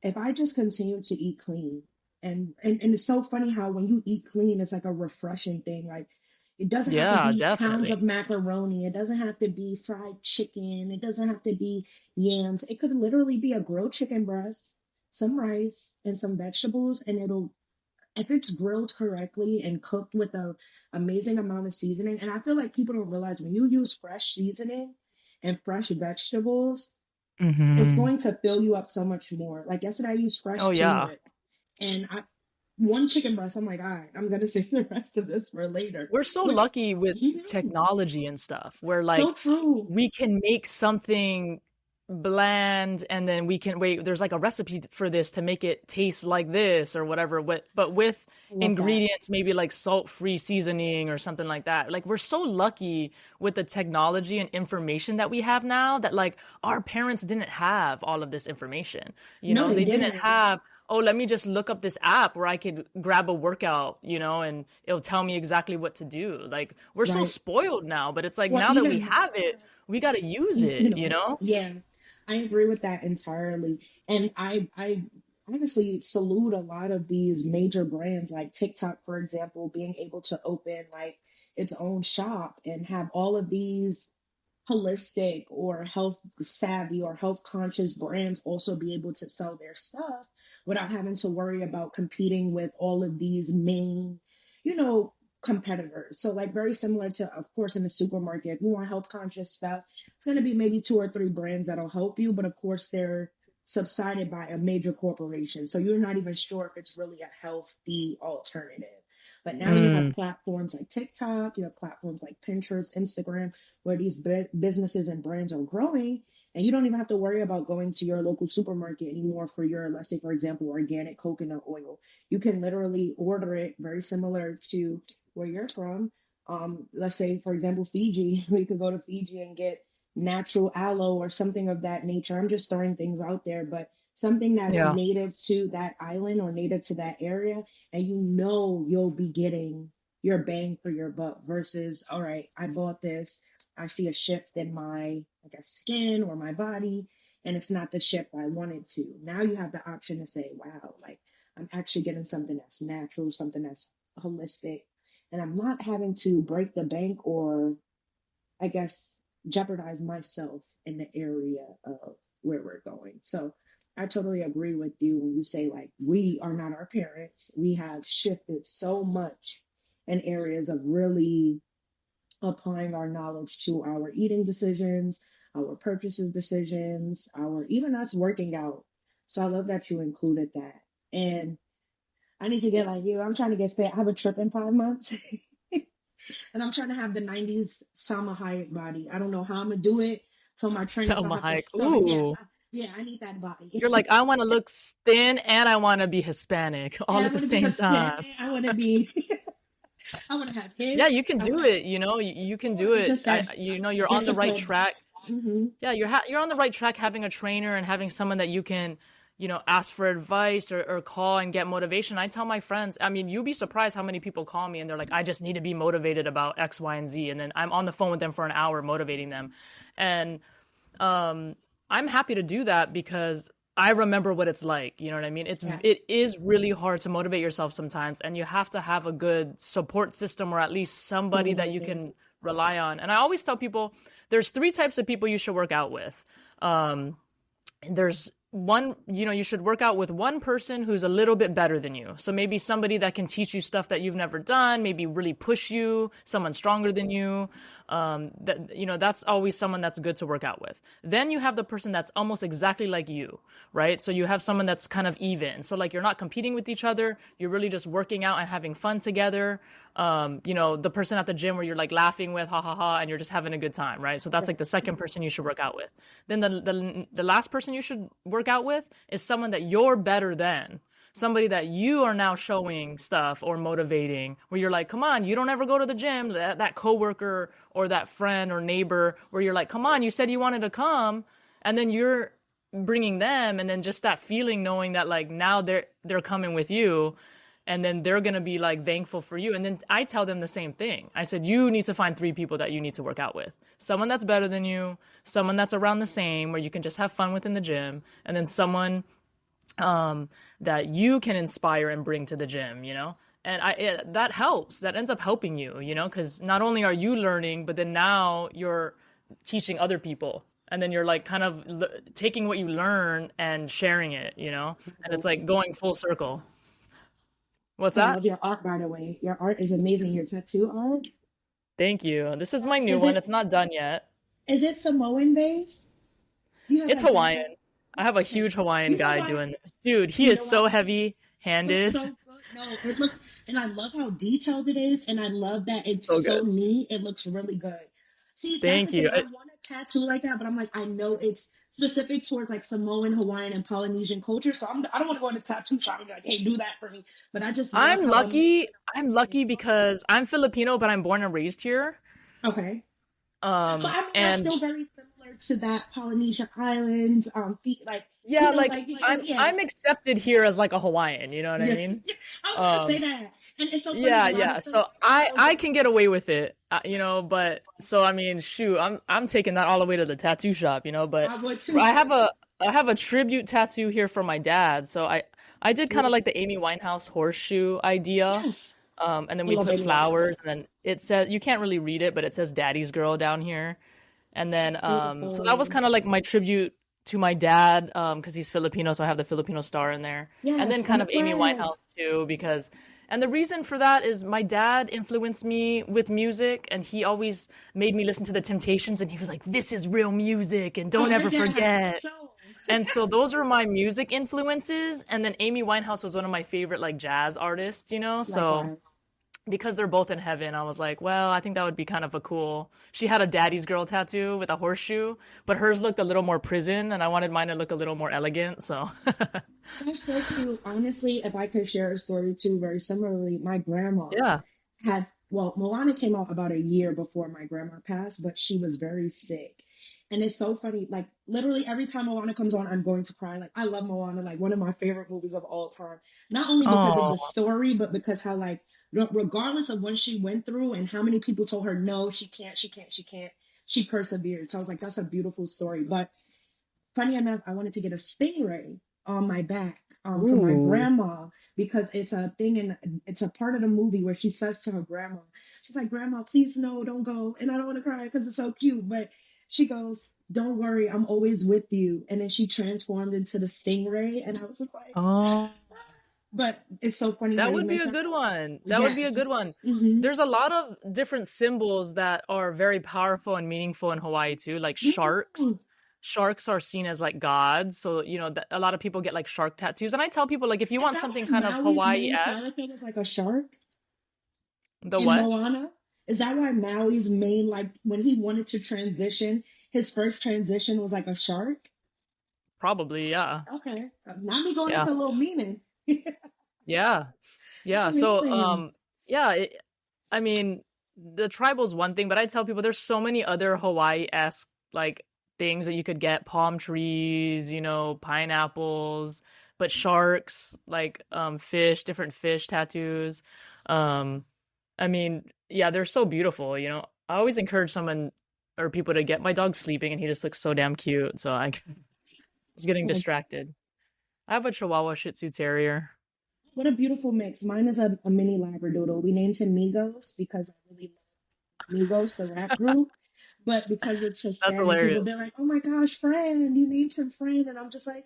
Speaker 2: if I just continue to eat clean, and it's so funny how when you eat clean, it's like a refreshing thing. Like it doesn't have to
Speaker 1: Yeah,
Speaker 2: be pounds
Speaker 1: definitely.
Speaker 2: of macaroni. It doesn't have to be fried chicken. It doesn't have to be yams. It could literally be a grilled chicken breast, some rice, and some vegetables, and it'll if it's grilled correctly and cooked with a amazing amount of seasoning, and I feel like people don't realize when you use fresh seasoning and fresh vegetables, it's
Speaker 1: Hmm.
Speaker 2: going to fill you up so much more. Like yesterday, I used
Speaker 1: Oh
Speaker 2: fresh
Speaker 1: yeah.
Speaker 2: turmeric, and I one chicken breast. I'm like, all right, I'm gonna save the rest of this for later.
Speaker 1: We're so
Speaker 2: Which,
Speaker 1: lucky with
Speaker 2: mhm,
Speaker 1: technology and stuff where
Speaker 2: so
Speaker 1: like
Speaker 2: true.
Speaker 1: we can make something bland and then we can wait, there's like a recipe for this to make it taste like this or whatever, but with
Speaker 2: I love that.
Speaker 1: ingredients maybe like salt-free seasoning or something like that. Like we're so lucky with the technology and information that we have now that like our parents didn't have all of this information. You
Speaker 2: No,
Speaker 1: know,
Speaker 2: they
Speaker 1: they didn't
Speaker 2: didn't.
Speaker 1: have, oh, let me just look up this app where I could grab a workout, you know, and it'll tell me exactly what to do. Like we're so
Speaker 2: Right.
Speaker 1: spoiled now, but it's like
Speaker 2: Well,
Speaker 1: now that we
Speaker 2: even
Speaker 1: have it, we got to use
Speaker 2: you
Speaker 1: it, you
Speaker 2: know,
Speaker 1: know?
Speaker 2: yeah, I agree with that entirely. And I honestly salute a lot of these major brands like TikTok, for example, being able to open like its own shop and have all of these holistic or health savvy or health conscious brands also be able to sell their stuff without having to worry about competing with all of these main, you know, competitors. So like very similar to, of course, in the supermarket, if you want health conscious stuff, it's going to be maybe two or three brands that'll help you, but of course they're subsided by a major corporation. So you're not even sure if it's really a healthy alternative. But now you have
Speaker 1: Mm,
Speaker 2: platforms like TikTok, you have platforms like Pinterest, Instagram, where these businesses and brands are growing. And you don't even have to worry about going to your local supermarket anymore for your, let's say, for example, organic coconut oil. You can literally order it very similar to where you're from. Let's say, for example, Fiji. We could go to Fiji and get natural aloe or something of that nature. I'm just throwing things out there, but something that's
Speaker 1: yeah.
Speaker 2: native to that island or native to that area, and you know you'll be getting your bang for your buck versus, all right, I bought this. I see a shift in my, I guess, skin or my body, and it's not the shift I wanted to. Now you have the option to say, wow, like I'm actually getting something that's natural, something that's holistic, and I'm not having to break the bank or, I guess, jeopardize myself in the area of where we're going. So I totally agree with you when you say, like, we are not our parents. We have shifted so much in areas of really applying our knowledge to our eating decisions, our purchases decisions, our even us working out. So I love that you included that. And I need to get like you. I'm trying to get fit. I have a trip in 5 months. And I'm trying to have the 90s Salma Hayek body. I don't know how I'm gonna do it. Told my trainer if I
Speaker 1: Selma
Speaker 2: have to
Speaker 1: Hayek.
Speaker 2: start, yeah,
Speaker 1: Ooh.
Speaker 2: yeah, I need that body.
Speaker 1: You're like, I want to look thin and I want to be Hispanic all
Speaker 2: And I
Speaker 1: at the
Speaker 2: want to be
Speaker 1: same time.
Speaker 2: Hispanic. I want to be. I want to have
Speaker 1: Yeah, you
Speaker 2: hips.
Speaker 1: can
Speaker 2: I want
Speaker 1: do
Speaker 2: to have.
Speaker 1: it, you know, you can
Speaker 2: Sure,
Speaker 1: do
Speaker 2: it's
Speaker 1: it.
Speaker 2: just that
Speaker 1: You know, you're on the right
Speaker 2: discipline.
Speaker 1: track.
Speaker 2: Hmm.
Speaker 1: Yeah, you're on the right track having a trainer and having someone that you can, you know, ask for advice or call and get motivation. I tell my friends, I mean, you'd be surprised how many people call me and they're like, I just need to be motivated about X, Y, and Z. And then I'm on the phone with them for an hour motivating them. And um, I'm happy to do that because I remember what it's like. You know what I mean?
Speaker 2: Yeah,
Speaker 1: It is really hard to motivate yourself sometimes, and you have to have a good support system or at least somebody that you
Speaker 2: totally.
Speaker 1: can rely on. And I always tell people there's three types of people you should work out with. Um, there's one, you know, you should work out with one person who's a little bit better than you. So maybe somebody that can teach you stuff that you've never done, maybe really push you, someone stronger than you. That, you know, that's always someone that's good to work out with. Then you have the person that's almost exactly like you, right? So you have someone that's kind of even. So like you're not competing with each other, you're really just working out and having fun together. You know, the person at the gym where you're like laughing with, ha ha ha, and you're just having a good time, right? So that's like the second person you should work out with. Then the last person you should work out with is someone that you're better than. Somebody that you are now showing stuff or motivating, where you're like, come on, you don't ever go to the gym. That coworker or that friend or neighbor, where you're like, come on, you said you wanted to come, and then you're bringing them, and then just that feeling, knowing that like now they're coming with you, and then they're going to be like thankful for you. And then I tell them the same thing. I said, you need to find three people that you need to work out with. Someone that's better than you, someone that's around the same, where you can just have fun within the gym, and then someone that you can inspire and bring to the gym, you know? And that helps. That ends up helping you, you know, because not only are you learning, but then now you're teaching other people. And then you're like kind of taking what you learn and sharing it, you know? And it's like going full circle. What's
Speaker 2: I
Speaker 1: that?
Speaker 2: love your art, by the way. Your art is amazing. Your tattoo art.
Speaker 1: Thank you. This is my new
Speaker 2: Is
Speaker 1: one.
Speaker 2: it
Speaker 1: It's not done yet.
Speaker 2: is it Samoan based? Do you have
Speaker 1: It's
Speaker 2: like background?
Speaker 1: Hawaiian. I have a
Speaker 2: Okay.
Speaker 1: huge Hawaiian
Speaker 2: You know
Speaker 1: guy
Speaker 2: what?
Speaker 1: doing this. Dude, he
Speaker 2: You
Speaker 1: is
Speaker 2: know what?
Speaker 1: so
Speaker 2: It looks
Speaker 1: heavy-handed.
Speaker 2: so good. No, it looks, and I love how detailed it is, and I love that it's
Speaker 1: So
Speaker 2: so
Speaker 1: good.
Speaker 2: neat. It looks really good. See, that's the
Speaker 1: Thank
Speaker 2: thing.
Speaker 1: you.
Speaker 2: I want a tattoo like that, but I'm like, I know it's specific towards like Samoan, Hawaiian, and Polynesian culture. So I don't want to go in a tattoo shop and be like, hey, do that for me. But I just love
Speaker 1: I'm
Speaker 2: how amazing
Speaker 1: lucky. I'm
Speaker 2: it
Speaker 1: lucky
Speaker 2: is.
Speaker 1: because I'm Filipino, but I'm born and raised here.
Speaker 2: Okay. But I mean, that's
Speaker 1: And
Speaker 2: still very similar to that Polynesian islands, like,
Speaker 1: yeah,
Speaker 2: yeah.
Speaker 1: I'm accepted here as like a Hawaiian, you know what I
Speaker 2: Yeah,
Speaker 1: mean?
Speaker 2: I was gonna say
Speaker 1: Um,
Speaker 2: that, and it's so funny. A
Speaker 1: yeah,
Speaker 2: lot of
Speaker 1: yeah. So I
Speaker 2: Filipinos,
Speaker 1: can get away with it, but so I mean, shoot, I'm taking that all the way to the tattoo shop, but
Speaker 2: I would too.
Speaker 1: I have a I have a tribute tattoo here for my dad. So I did kind of like
Speaker 2: Beautiful.
Speaker 1: the Amy Winehouse horseshoe idea.
Speaker 2: Yes,
Speaker 1: And then
Speaker 2: I
Speaker 1: we
Speaker 2: love
Speaker 1: put
Speaker 2: Amy Winehouse.
Speaker 1: flowers, and then it says you can't really read it, but it says "Daddy's Girl" down here. And then
Speaker 2: That's
Speaker 1: so that was
Speaker 2: beautiful.
Speaker 1: kind of like my tribute to my dad, because he's Filipino, so I have the Filipino star in there. And then
Speaker 2: Yes,
Speaker 1: kind
Speaker 2: I'm
Speaker 1: of Amy
Speaker 2: glad.
Speaker 1: Winehouse too, and the reason for that is my dad influenced me with music, and he always made me listen to the Temptations, and he was like, "This is real music, and
Speaker 2: Oh,
Speaker 1: don't
Speaker 2: your
Speaker 1: ever
Speaker 2: dad.
Speaker 1: forget."
Speaker 2: So
Speaker 1: And so those are my music influences. And then Amy Winehouse was one of my favorite like jazz artists, So
Speaker 2: likewise.
Speaker 1: because they're both in heaven, I was like, well, I think that would be kind of a cool. She had a daddy's girl tattoo with a horseshoe, but hers looked a little more prison, and I wanted mine to look a little more elegant. So,
Speaker 2: That's so cute. Honestly, if I could share a story too, very similarly, my grandma
Speaker 1: yeah.
Speaker 2: had, well, Moana came out about a year before my grandma passed, but she was very sick. And it's so funny. Like, literally every time Moana comes on, I'm going to cry. Like, I love Moana, like one of my favorite movies of all time. Not only because of the
Speaker 1: Oh,
Speaker 2: story, but because how, like, regardless of what she went through and how many people told her, no, she can't, she persevered. So I was like, that's a beautiful story. But funny enough, I wanted to get a stingray on my back for my
Speaker 1: ooh.
Speaker 2: grandma because it's a thing and it's a part of the movie where she says to her grandma, she's like, Grandma, please no, don't go. And I don't want to cry because it's so cute. But she goes, don't worry, I'm always with you. And then she transformed into the stingray. And I was just like,
Speaker 1: Oh,
Speaker 2: but it's so funny how
Speaker 1: that
Speaker 2: you
Speaker 1: would be a
Speaker 2: mentioned
Speaker 1: good
Speaker 2: that.
Speaker 1: one. That would be a
Speaker 2: Yes.
Speaker 1: good one.
Speaker 2: Mm-hmm.
Speaker 1: There's a lot of different symbols that are very powerful and meaningful in Hawaii too, like sharks.
Speaker 2: Ooh.
Speaker 1: Sharks are seen as like gods, so a lot of people get like shark tattoos. And I tell people like if you
Speaker 2: Is
Speaker 1: want
Speaker 2: that
Speaker 1: something
Speaker 2: why
Speaker 1: kind of
Speaker 2: Maui's main
Speaker 1: Hawaii-esque,
Speaker 2: character was like a shark
Speaker 1: the
Speaker 2: in
Speaker 1: what?
Speaker 2: Moana? Is that why Maui's main, like, when he wanted to transition, his first transition was like a shark?
Speaker 1: Probably, yeah.
Speaker 2: Okay. Now me going
Speaker 1: Yeah.
Speaker 2: into a little meaning.
Speaker 1: Yeah.
Speaker 2: That's
Speaker 1: Yeah. So,
Speaker 2: amazing.
Speaker 1: yeah, I mean, the tribal's one thing, but I tell people there's so many other Hawaii-esque like things that you could get, palm trees, pineapples, but sharks, like different fish tattoos. Um, I mean, yeah, they're so beautiful. I always encourage someone or people to get my dog's sleeping and he just looks so damn cute, so I was getting
Speaker 2: Oh,
Speaker 1: distracted. I have a Chihuahua Shih Tzu Terrier.
Speaker 2: what a beautiful mix. Mine is a mini Labradoodle. We named him Migos because I really love Migos, the rap group. But because it's
Speaker 1: That's
Speaker 2: Hispanic, people
Speaker 1: hilarious.
Speaker 2: be like, oh my gosh, friend, you named him friend. And I'm just like,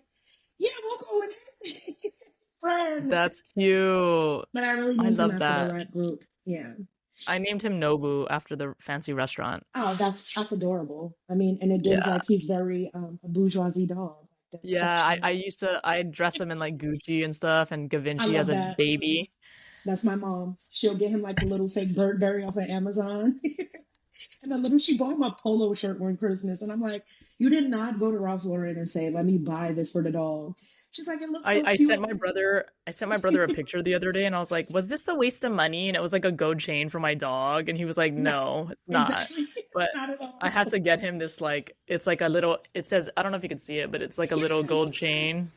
Speaker 2: yeah, we'll go with it. Friend.
Speaker 1: That's cute.
Speaker 2: But I really
Speaker 1: I
Speaker 2: named him
Speaker 1: love
Speaker 2: after the
Speaker 1: that.
Speaker 2: rap group. Yeah.
Speaker 1: I named him Nobu after the fancy restaurant.
Speaker 2: Oh, that's adorable. I mean, and it gives
Speaker 1: Yeah.
Speaker 2: like he's very a bourgeoisie dog, like the
Speaker 1: Yeah, I
Speaker 2: texture.
Speaker 1: used to I'd dress him in like Gucci and stuff and
Speaker 2: I
Speaker 1: Givenchy as
Speaker 2: love
Speaker 1: a
Speaker 2: that.
Speaker 1: baby.
Speaker 2: That's my mom. She'll get him like the little fake Burberry off of Amazon. And she bought him a polo shirt one Christmas. And I'm like, you did not go to Ralph Lauren and say, let me buy this for the dog. She's like, it looks
Speaker 1: I,
Speaker 2: so
Speaker 1: I
Speaker 2: cute.
Speaker 1: sent my brother I sent my brother a picture the other day and I was like, "Was this the waste of money?" And it was like a gold chain for my dog and he was like,
Speaker 2: No,
Speaker 1: "No, it's not."
Speaker 2: exactly.
Speaker 1: But
Speaker 2: Not at
Speaker 1: I
Speaker 2: all.
Speaker 1: had to get him this like it's like a little it says I don't know if you can see it, but it's like a little gold
Speaker 2: Yes.
Speaker 1: chain.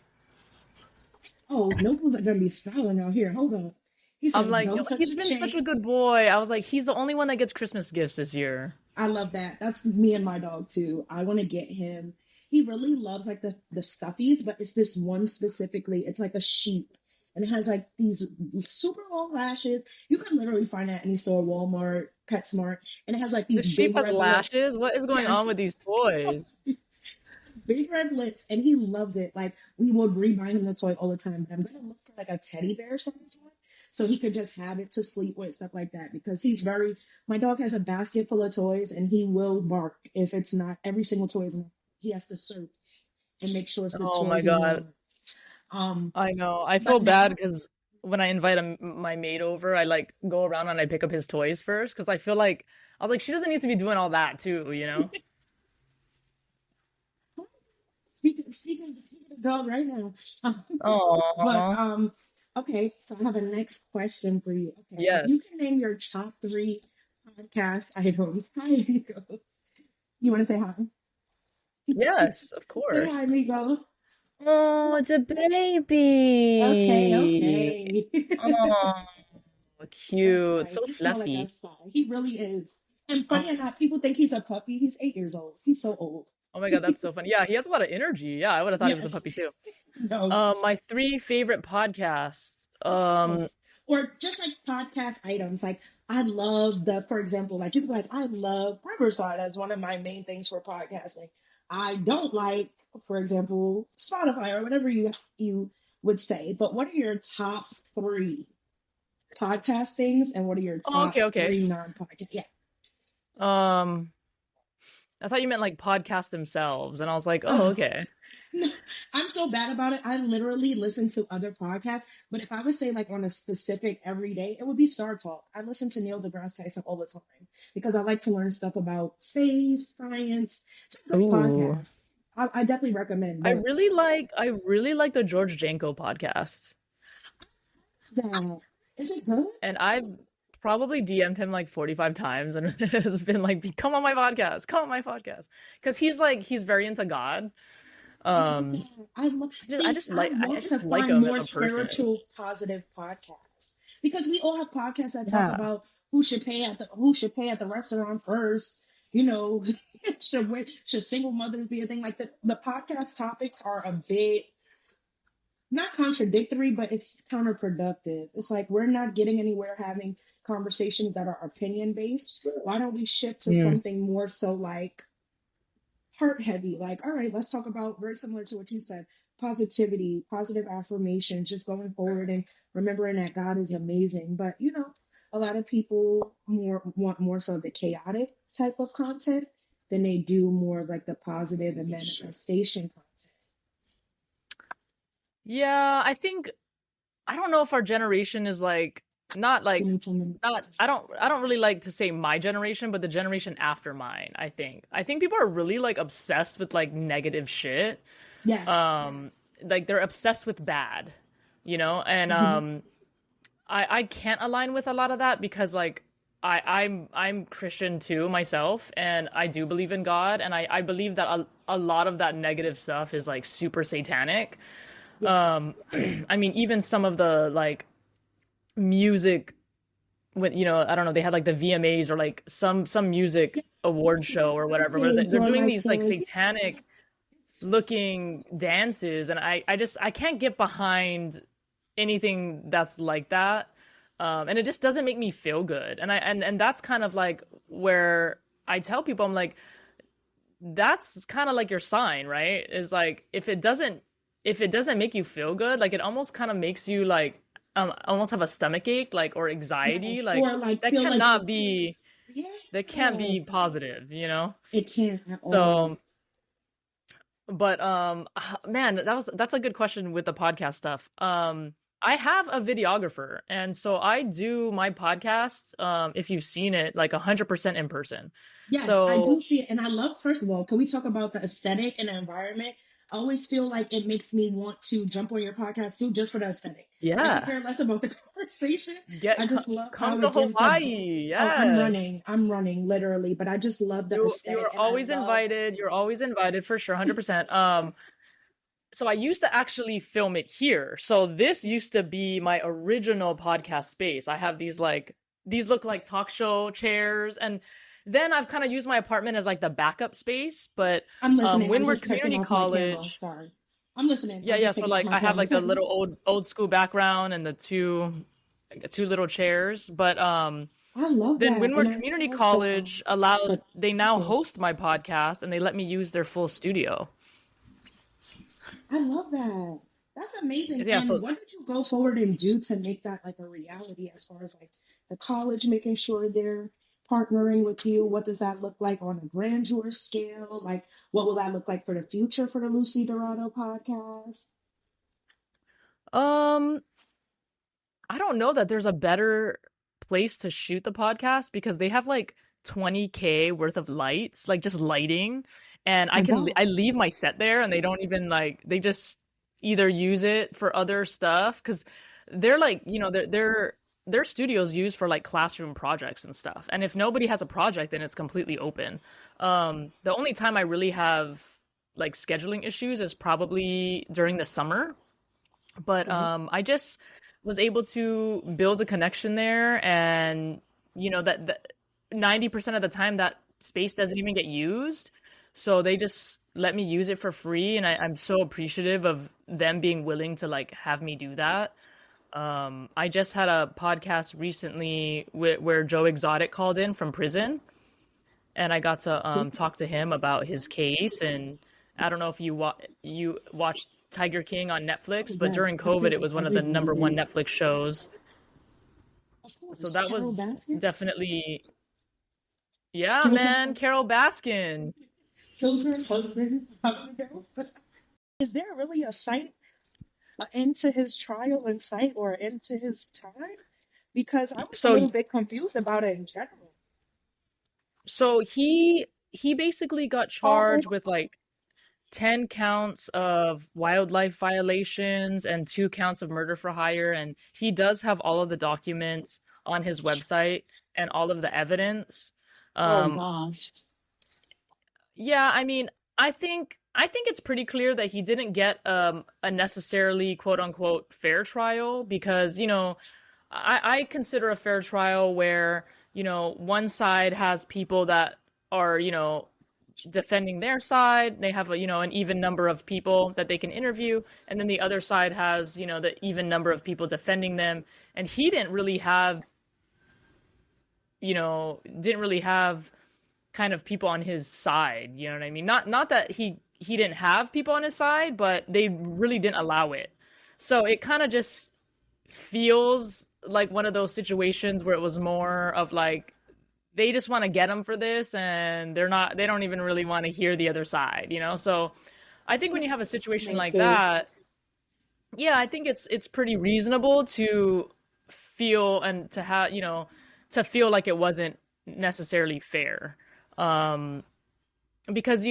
Speaker 2: Oh, Nobles are gonna be styling out here. Hold up. He
Speaker 1: I'm
Speaker 2: said,
Speaker 1: like,
Speaker 2: don't touch
Speaker 1: he's
Speaker 2: the
Speaker 1: been such a
Speaker 2: chain.
Speaker 1: good boy. I was like, he's the only one that gets Christmas gifts this year.
Speaker 2: I love that. That's me and my dog too. I want to get him. He really loves like the stuffies, but it's this one specifically. It's like a sheep, and it has like these super long lashes. You can literally find that at any store, Walmart, PetSmart, and it has like
Speaker 1: The
Speaker 2: these
Speaker 1: sheep
Speaker 2: big
Speaker 1: has
Speaker 2: red lips.
Speaker 1: lashes. What is going on with
Speaker 2: Yes,
Speaker 1: these toys?
Speaker 2: big red lips, and he loves it. Like we would rebuy him the toy all the time. But I'm gonna look for like a teddy bear size one so he could just have it to sleep with, stuff like that. Because my dog has a basket full of toys, and he will bark if it's not every single toy is not. He has to search and make sure it's the
Speaker 1: Oh
Speaker 2: toy
Speaker 1: my
Speaker 2: he
Speaker 1: God.
Speaker 2: wants. Um,
Speaker 1: I know. I feel
Speaker 2: but
Speaker 1: bad
Speaker 2: now,
Speaker 1: because when I invite my maid over, I like go around and I pick up his toys first because I feel like I was like, she doesn't need to be doing all that too, you know?
Speaker 2: speaking of the dog right now. But
Speaker 1: Oh,
Speaker 2: okay, so I have a next question for you. Okay, if you
Speaker 1: yes.
Speaker 2: can name your top three podcast items, hi amigos. You want to say hi?
Speaker 1: Yes, of
Speaker 2: Say hi,
Speaker 1: course.
Speaker 2: amigos.
Speaker 1: Oh, it's a
Speaker 2: Okay,
Speaker 1: baby.
Speaker 2: okay.
Speaker 1: Oh,
Speaker 2: That's
Speaker 1: cute.
Speaker 2: right.
Speaker 1: So
Speaker 2: He smell like a
Speaker 1: fluffy.
Speaker 2: star. He really is. And
Speaker 1: Oh,
Speaker 2: funny enough, people think he's a puppy. He's 8 years old. He's so old.
Speaker 1: oh my God, that's so funny. Yeah, he has a lot of energy. Yeah, I would have thought he was a puppy
Speaker 2: Yes.
Speaker 1: too.
Speaker 2: No.
Speaker 1: My three favorite podcasts.
Speaker 2: Yes. Or just like podcast items. Like I love for example, like you guys, I love Riverside as one of my main things for podcasting. I don't like, for example, Spotify or whatever you would say. But what are your top three podcast things, and what are your
Speaker 1: Oh,
Speaker 2: top
Speaker 1: okay, okay.
Speaker 2: three non-podcast? Yeah.
Speaker 1: Um, I thought you meant like podcasts themselves, and I was like, oh, okay.
Speaker 2: No, I'm so bad about it. I literally listen to other podcasts, but if I would say like on a specific every day, it would be Star Talk. I listen to Neil deGrasse Tyson all the time because I like to learn stuff about space, science. It's a good
Speaker 1: Ooh.
Speaker 2: podcast. I definitely recommend. But
Speaker 1: I really like the George Janko podcast.
Speaker 2: that is it good?
Speaker 1: And I've probably DM'd him like 45 times and has been like, come on my podcast, come on my podcast. Because he's very into God.
Speaker 2: I love
Speaker 1: Um,
Speaker 2: that. I love.
Speaker 1: I
Speaker 2: See,
Speaker 1: just
Speaker 2: I
Speaker 1: I
Speaker 2: love to
Speaker 1: just like
Speaker 2: find
Speaker 1: him as
Speaker 2: more
Speaker 1: a person.
Speaker 2: spiritual, positive podcasts because we all have podcasts that talk
Speaker 1: Yeah.
Speaker 2: about who should pay at the restaurant first. You know, should single mothers be a thing? Like the podcast topics are a bit not contradictory, but it's counterproductive. It's like we're not getting anywhere having conversations that are opinion based. Why don't we shift to
Speaker 1: Mm.
Speaker 2: something more so like heart heavy? Like, all right, let's talk about very similar to what you said, positivity, positive affirmation, just going forward and remembering that God is amazing. But a lot of people want more so the chaotic type of content than they do more of like the positive and manifestation content.
Speaker 1: Yeah, I don't know if our generation is like not
Speaker 2: Give
Speaker 1: like
Speaker 2: me 10
Speaker 1: not
Speaker 2: minutes.
Speaker 1: I don't really like to say my generation, but the generation after mine, I think. I think people are really like obsessed with like negative shit.
Speaker 2: Yes.
Speaker 1: Um like they're obsessed with bad, you know? And
Speaker 2: Mhm.
Speaker 1: I can't align with a lot of that because like I'm Christian too myself, and I do believe in God, and I believe that a lot of that negative stuff is like super satanic.
Speaker 2: Yes.
Speaker 1: I mean, even some of the like music when I don't know, they had like the VMAs or like some music award show or whatever where they're
Speaker 2: Or
Speaker 1: doing
Speaker 2: like
Speaker 1: these like
Speaker 2: the
Speaker 1: satanic looking dances, and I can't get behind anything that's like that. And it just doesn't make me feel good. And that's kind of like where I tell people, I'm like, that's kind of like your sign, right? Is like if it doesn't make you feel good, like it almost kind of makes you like almost have a stomach ache, like, or anxiety,
Speaker 2: yes,
Speaker 1: like
Speaker 2: or like
Speaker 1: that
Speaker 2: feel like
Speaker 1: cannot be that can't
Speaker 2: yeah,
Speaker 1: be positive, you know?
Speaker 2: it can't at all.
Speaker 1: So, but man, that's a good question with the podcast stuff. I have a videographer, and so I do my podcast, if you've seen it, like 100% in person.
Speaker 2: Yes, I
Speaker 1: So
Speaker 2: do see it. And I love, first of all, can we talk about the aesthetic and the environment? I always feel like it makes me want to jump on your podcast too, just for the aesthetic. I could
Speaker 1: yeah,
Speaker 2: care less about the conversation. I
Speaker 1: get
Speaker 2: just love
Speaker 1: come
Speaker 2: how
Speaker 1: to
Speaker 2: it gives the,
Speaker 1: Hawaii.
Speaker 2: oh,
Speaker 1: Yes.
Speaker 2: I'm running literally, but I just love the
Speaker 1: You're
Speaker 2: aesthetic and I
Speaker 1: always
Speaker 2: love,
Speaker 1: invited. You're always invited for sure, 100%. So I used to actually film it here. So this used to be my original podcast space. I have these look like talk show chairs, and then I've kind of used my apartment as like the backup space. But
Speaker 2: I'm listening. I'm
Speaker 1: Windward
Speaker 2: just taking
Speaker 1: Community
Speaker 2: off my camera.
Speaker 1: College,
Speaker 2: Sorry. I'm listening.
Speaker 1: yeah,
Speaker 2: I'm
Speaker 1: yeah.
Speaker 2: just
Speaker 1: So
Speaker 2: taking off
Speaker 1: like
Speaker 2: my
Speaker 1: I have
Speaker 2: camera.
Speaker 1: like the
Speaker 2: Sorry.
Speaker 1: little old school background and the two little chairs. But
Speaker 2: I love
Speaker 1: then
Speaker 2: that. And
Speaker 1: Windward
Speaker 2: I
Speaker 1: Community
Speaker 2: love
Speaker 1: College allowed
Speaker 2: the
Speaker 1: they now
Speaker 2: content.
Speaker 1: host my podcast and they let me use their full studio.
Speaker 2: I love that. That's amazing.
Speaker 1: Yeah,
Speaker 2: And
Speaker 1: so
Speaker 2: what did you go forward and do to make that like a reality as far as like the college making sure they're partnering with you? What does that look like on a grandeur scale? Like, what will that look like for the future for the Lucy Dorado podcast?
Speaker 1: um I don't know that there's a better place to shoot the podcast because they have like 20K worth of lights, like just lighting, and
Speaker 2: Oh, wow.
Speaker 1: I leave my set there and they don't even like they just either use it for other stuff because they're like, their studios used for like classroom projects and stuff. And if nobody has a project, then it's completely open. The only time I really have like scheduling issues is probably during the summer, but
Speaker 2: Okay.
Speaker 1: I just was able to build a connection there, and that 90% of the time that space doesn't even get used, so they just let me use it for free, and I'm so appreciative of them being willing to like have me do that. I just had a podcast recently where Joe Exotic called in from prison, and I got to talk to him about his case. And I don't know if you watched Tiger King on
Speaker 2: Oh,
Speaker 1: Netflix, but
Speaker 2: yes.
Speaker 1: during
Speaker 2: I feel
Speaker 1: COVID, it
Speaker 2: like
Speaker 1: was one of the
Speaker 2: everybody
Speaker 1: number one
Speaker 2: did.
Speaker 1: Netflix shows.
Speaker 2: Of
Speaker 1: So
Speaker 2: course.
Speaker 1: that
Speaker 2: Carol
Speaker 1: was
Speaker 2: Baskins.
Speaker 1: definitely, yeah,
Speaker 2: Killed
Speaker 1: man,
Speaker 2: her,
Speaker 1: Carol Baskin.
Speaker 2: killed her husband. Is there really a site, an end to his trial in sight or an end to his time? Because I was a
Speaker 1: So
Speaker 2: little bit confused about it in general.
Speaker 1: so he basically got
Speaker 2: Oh,
Speaker 1: charged with like 10 counts of wildlife violations and 2 counts of murder for hire, and he does have all of the documents on his website and all of the evidence.
Speaker 2: oh
Speaker 1: Um,
Speaker 2: gosh.
Speaker 1: yeah, I mean, I think it's pretty clear that he didn't get a necessarily quote unquote fair trial because, I consider a fair trial where, one side has people that are, defending their side. They have an even number of people that they can interview, and then the other side has, the even number of people defending them. And he didn't really have kind of people on his side. You know what I mean? Not that he didn't have people on his side, but they really didn't allow it. So it kind of just feels like one of those situations where it was more of like they just want to get him for this, and they don't even really want to hear the other side. So I think when you have a situation
Speaker 2: Makes
Speaker 1: like
Speaker 2: sense.
Speaker 1: that, yeah, I think it's pretty reasonable to feel and to feel like it wasn't necessarily fair. Um, because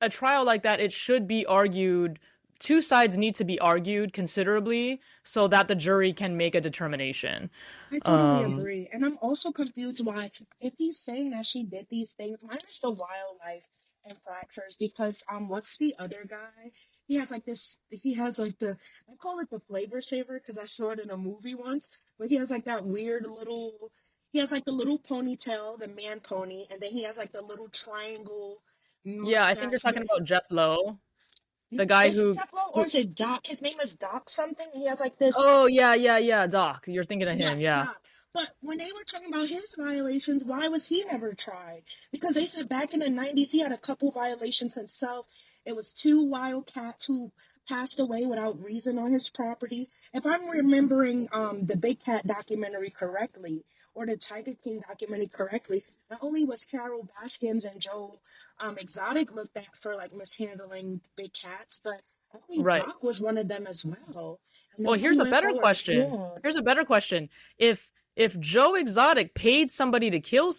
Speaker 1: a trial like that, it should be argued. Two sides need to be argued considerably so that the jury can make a determination.
Speaker 2: I totally
Speaker 1: Um,
Speaker 2: agree. And I'm also confused why, if he's saying that she did these things, minus the wildlife infractors, because what's the other guy? He has like this, he has like I call it the flavor saver because I saw it in a movie once, but he has like that weird little, he has like the little ponytail, the man pony, and then he has like the little triangle
Speaker 1: yeah, I think you're
Speaker 2: mustache.
Speaker 1: talking about Jeff Lowe, the guy
Speaker 2: Is it Jeff Lowe or
Speaker 1: who
Speaker 2: is it Doc? His name is Doc something. He has like this.
Speaker 1: oh yeah, yeah, yeah, Doc. You're thinking of him,
Speaker 2: Yes,
Speaker 1: yeah.
Speaker 2: Doc. But when they were talking about his violations, why was he never tried? Because they said back in the 90s he had a couple violations himself. It was two wildcats who passed away without reason on his property. If I'm remembering the Big Cat documentary correctly, or the Tiger King documentary correctly, not only was Carol Baskins and Joe Exotic looked at for like mishandling big cats, but I think
Speaker 1: Right.
Speaker 2: Doc was one of them as well. And
Speaker 1: Well,
Speaker 2: nobody
Speaker 1: here's a
Speaker 2: went
Speaker 1: better
Speaker 2: forward.
Speaker 1: question.
Speaker 2: Yeah.
Speaker 1: Here's a better question. If Joe Exotic paid somebody to kill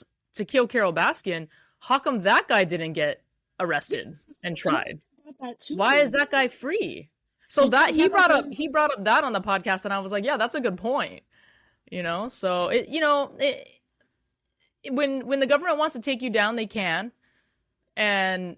Speaker 1: Carol Baskin, how come that guy didn't get arrested
Speaker 2: Yes,
Speaker 1: and
Speaker 2: totally
Speaker 1: tried?
Speaker 2: about that
Speaker 1: Why is
Speaker 2: too.
Speaker 1: that guy free? So
Speaker 2: And
Speaker 1: that
Speaker 2: I've never heard.
Speaker 1: he brought up that on the podcast, and I was like, yeah, that's a good point. So when the government wants to take you down, they can, and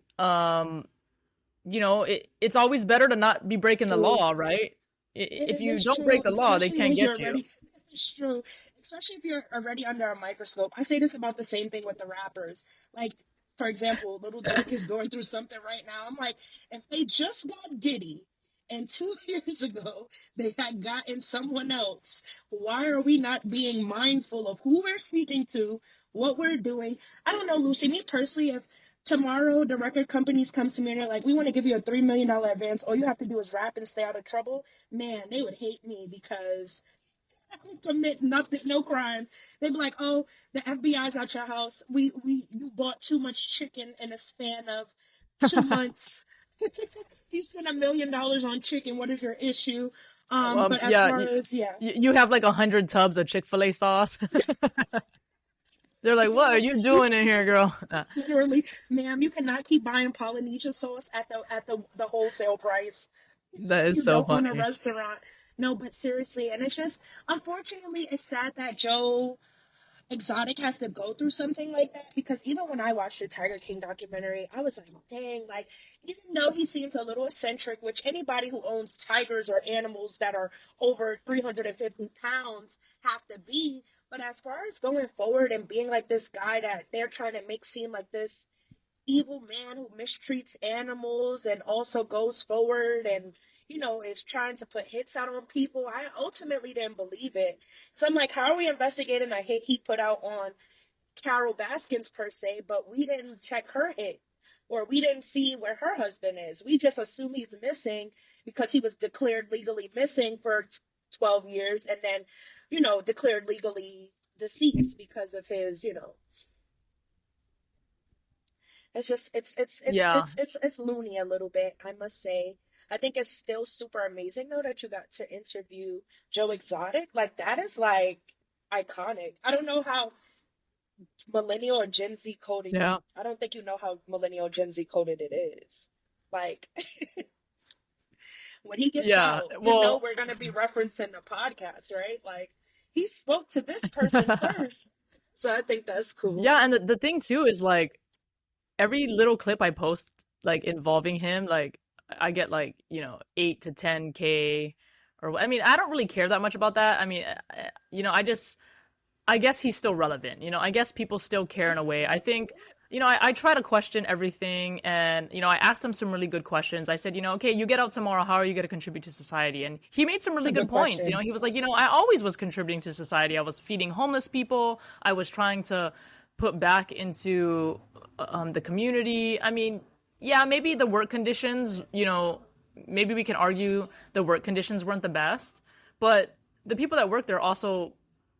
Speaker 1: it's always better to not be breaking the
Speaker 2: True.
Speaker 1: law, right? If
Speaker 2: It
Speaker 1: you
Speaker 2: is
Speaker 1: don't
Speaker 2: true,
Speaker 1: break the law, they
Speaker 2: especially
Speaker 1: can't
Speaker 2: when you're
Speaker 1: get you.
Speaker 2: already. It's true, especially if you're already under a microscope. I say this about the same thing with the rappers. Like, for example, Little Dirk is going through something right now. I'm like, if they just got Diddy, and 2 years ago they had gotten someone else, why are we not being mindful of who we're speaking to, what we're doing? I don't know, Lucy. Me personally, if tomorrow the record companies come to me and they're like, we want to give you a $3 million advance. All you have to do is rap and stay out of trouble. Man, they would hate me because I would commit nothing, no crimes. They'd be like, oh, the FBI's at your house. You bought too much chicken in a span of 2 months. You spent $1 million on chicken. What is your issue? But as
Speaker 1: Yeah,
Speaker 2: far as, yeah,
Speaker 1: you have like 100 tubs of Chick-fil-A sauce. They're like, what are you
Speaker 2: you
Speaker 1: doing in here, girl?
Speaker 2: literally, ma'am, you cannot keep buying Polynesian sauce at the wholesale price.
Speaker 1: That is
Speaker 2: You
Speaker 1: so
Speaker 2: don't own a
Speaker 1: funny.
Speaker 2: restaurant. No, but seriously, and it's just, unfortunately, it's sad that Joe Exotic has to go through something like that, because even when I watched the Tiger King documentary, I was like, dang, like, even though he seems a little eccentric, which anybody who owns tigers or animals that are over 350 pounds have to be, but as far as going forward and being like this guy that they're trying to make seem like this evil man who mistreats animals and also goes forward and is trying to put hits out on people, I ultimately didn't believe it. So I'm like, how are we investigating a hit he put out on Carol Baskins per se, but we didn't check her hit, or we didn't see where her husband is? We just assume he's missing because he was declared legally missing for 12 years and then declared legally deceased because of his. It's just
Speaker 1: Yeah,
Speaker 2: it's loony a little bit, I must say. I think it's still super amazing though that you got to interview Joe Exotic. Like, that is like iconic. I don't know how millennial or Gen Z coded.
Speaker 1: yeah,
Speaker 2: I don't think you know how millennial Gen Z coded it is. Like, when he gets
Speaker 1: yeah.
Speaker 2: out,
Speaker 1: Well,
Speaker 2: we're gonna be referencing the podcast, right? Like, he spoke to this person first. So I think that's cool.
Speaker 1: yeah, and the thing too is like every little clip I post like involving him, like I get like, 8 to 10K or I mean, I don't really care that much about that. I mean, I guess he's still relevant. I guess people still care in a way. I think, I try to question everything and, I asked him some really good questions. I said, okay, you get out tomorrow, how are you going to contribute to society? And he made some
Speaker 2: It's
Speaker 1: really
Speaker 2: a
Speaker 1: good
Speaker 2: good
Speaker 1: points.
Speaker 2: question.
Speaker 1: He was like, I always was contributing to society. I was feeding homeless people. I was trying to put back into the community. I mean, yeah, maybe the work conditions, maybe we can argue the work conditions weren't the best, but the people that work there also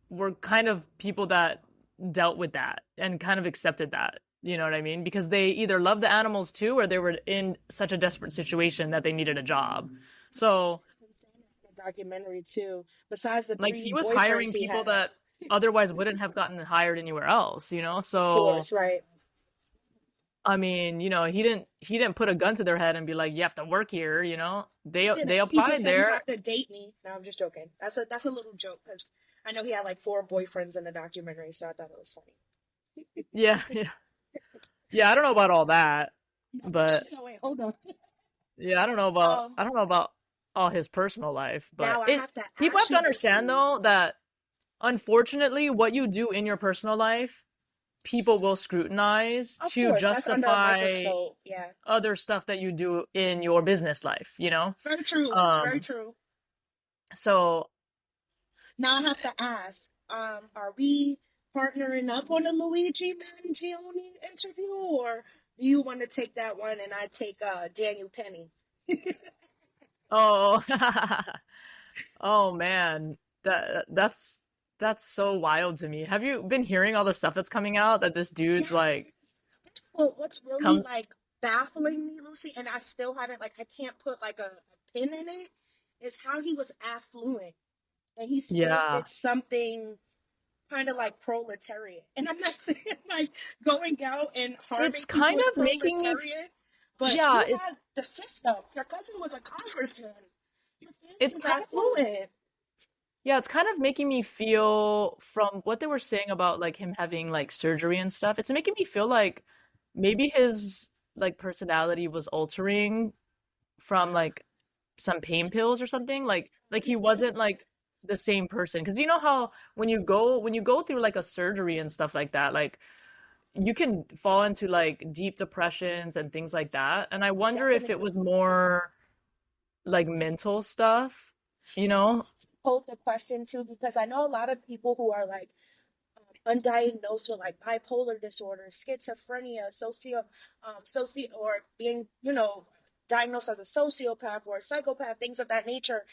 Speaker 1: were kind of people that dealt with that and kind of accepted that. You know what I mean? Because they either loved the animals too, or they were in such a desperate situation that they needed a job. So,
Speaker 2: I'm saying that in the documentary too. Besides the
Speaker 1: like,
Speaker 2: three
Speaker 1: he was
Speaker 2: boyfriends
Speaker 1: hiring
Speaker 2: he
Speaker 1: people
Speaker 2: had,
Speaker 1: that otherwise wouldn't have gotten hired anywhere else.
Speaker 2: of
Speaker 1: So,
Speaker 2: course, right?
Speaker 1: I mean, he didn't put a gun to their head and be like, you have to work here.
Speaker 2: He
Speaker 1: They
Speaker 2: didn't. He just
Speaker 1: applied
Speaker 2: said you
Speaker 1: there.
Speaker 2: have to date me. No, I'm just joking. That's a little joke because I know he had like four boyfriends in the documentary, so I thought it was funny.
Speaker 1: Yeah, yeah. Yeah, I don't know about all that, but
Speaker 2: So wait, hold on.
Speaker 1: yeah,
Speaker 2: Um,
Speaker 1: I don't know about all his personal life, but
Speaker 2: now I
Speaker 1: it
Speaker 2: have to
Speaker 1: people have
Speaker 2: ask
Speaker 1: to
Speaker 2: you,
Speaker 1: understand
Speaker 2: Lucy.
Speaker 1: though that unfortunately what you do in your personal life, people will scrutinize
Speaker 2: Of
Speaker 1: to
Speaker 2: course, that's under a
Speaker 1: justify
Speaker 2: microscope. Yeah,
Speaker 1: other stuff that you do in your business life.
Speaker 2: very true. Very
Speaker 1: Um,
Speaker 2: true.
Speaker 1: so
Speaker 2: Now I have to ask, are we partnering up on a Luigi Mangione interview, or do you want to take that one and I take Daniel Penny?
Speaker 1: oh oh man, that's so wild to me. Have you been hearing all the stuff that's coming out that this dude's like
Speaker 2: Yes. Well, what's really
Speaker 1: come
Speaker 2: like baffling me, Lucy, and I still haven't, like, I can't put like a pin in it, is how he was affluent and he still
Speaker 1: yeah.
Speaker 2: did something kind of like proletariat. And I'm not saying like going out and
Speaker 1: It's
Speaker 2: harming
Speaker 1: kind
Speaker 2: people is
Speaker 1: of making me
Speaker 2: proletariat, but
Speaker 1: yeah,
Speaker 2: you had the system. Your cousin was a congressman. Your family
Speaker 1: it's
Speaker 2: was
Speaker 1: kind of
Speaker 2: affluent.
Speaker 1: yeah, it's kind of making me feel from what they were saying about like him having like surgery and stuff. It's making me feel like maybe his like personality was altering from like some pain pills or something. Like he wasn't like the same person. Because you know how when you go through like a surgery and stuff like that, like you can fall into like deep depressions and things like that. And I wonder if it
Speaker 2: Definitely.
Speaker 1: was more like mental stuff, you
Speaker 2: And I
Speaker 1: know?
Speaker 2: want to pose the question too, because I know a lot of people who are like undiagnosed with like bipolar disorder, schizophrenia, or being, diagnosed as a sociopath or a psychopath, things of that nature,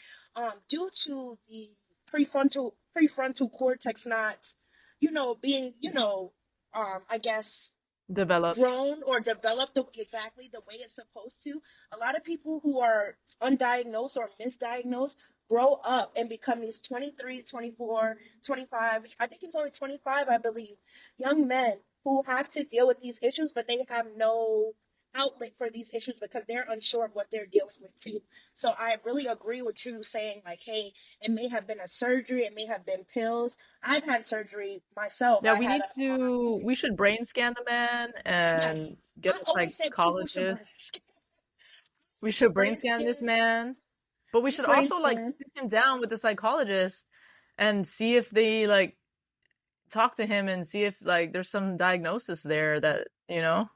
Speaker 2: due to the prefrontal cortex not, being, I guess
Speaker 1: Developed.
Speaker 2: grown or developed exactly the way it's supposed to. A lot of people who are undiagnosed or misdiagnosed grow up and become these 23, 24, 25, I think it's only 25, I believe, young men who have to deal with these issues, but they have no outlet for these issues because they're unsure of what they're dealing with too. So I really agree with you saying like, hey, it may have been a surgery, it may have been pills. I've had surgery myself.
Speaker 1: Yeah,
Speaker 2: I had
Speaker 1: we should brain scan the man
Speaker 2: yes,
Speaker 1: and get
Speaker 2: I
Speaker 1: a
Speaker 2: always say people should
Speaker 1: psychologist. We should brain
Speaker 2: brain
Speaker 1: scan this
Speaker 2: scan,
Speaker 1: man, but we should
Speaker 2: brain
Speaker 1: also like
Speaker 2: scan.
Speaker 1: sit him down with the psychologist and see if they like talk to him and see if like there's some diagnosis there that, you know?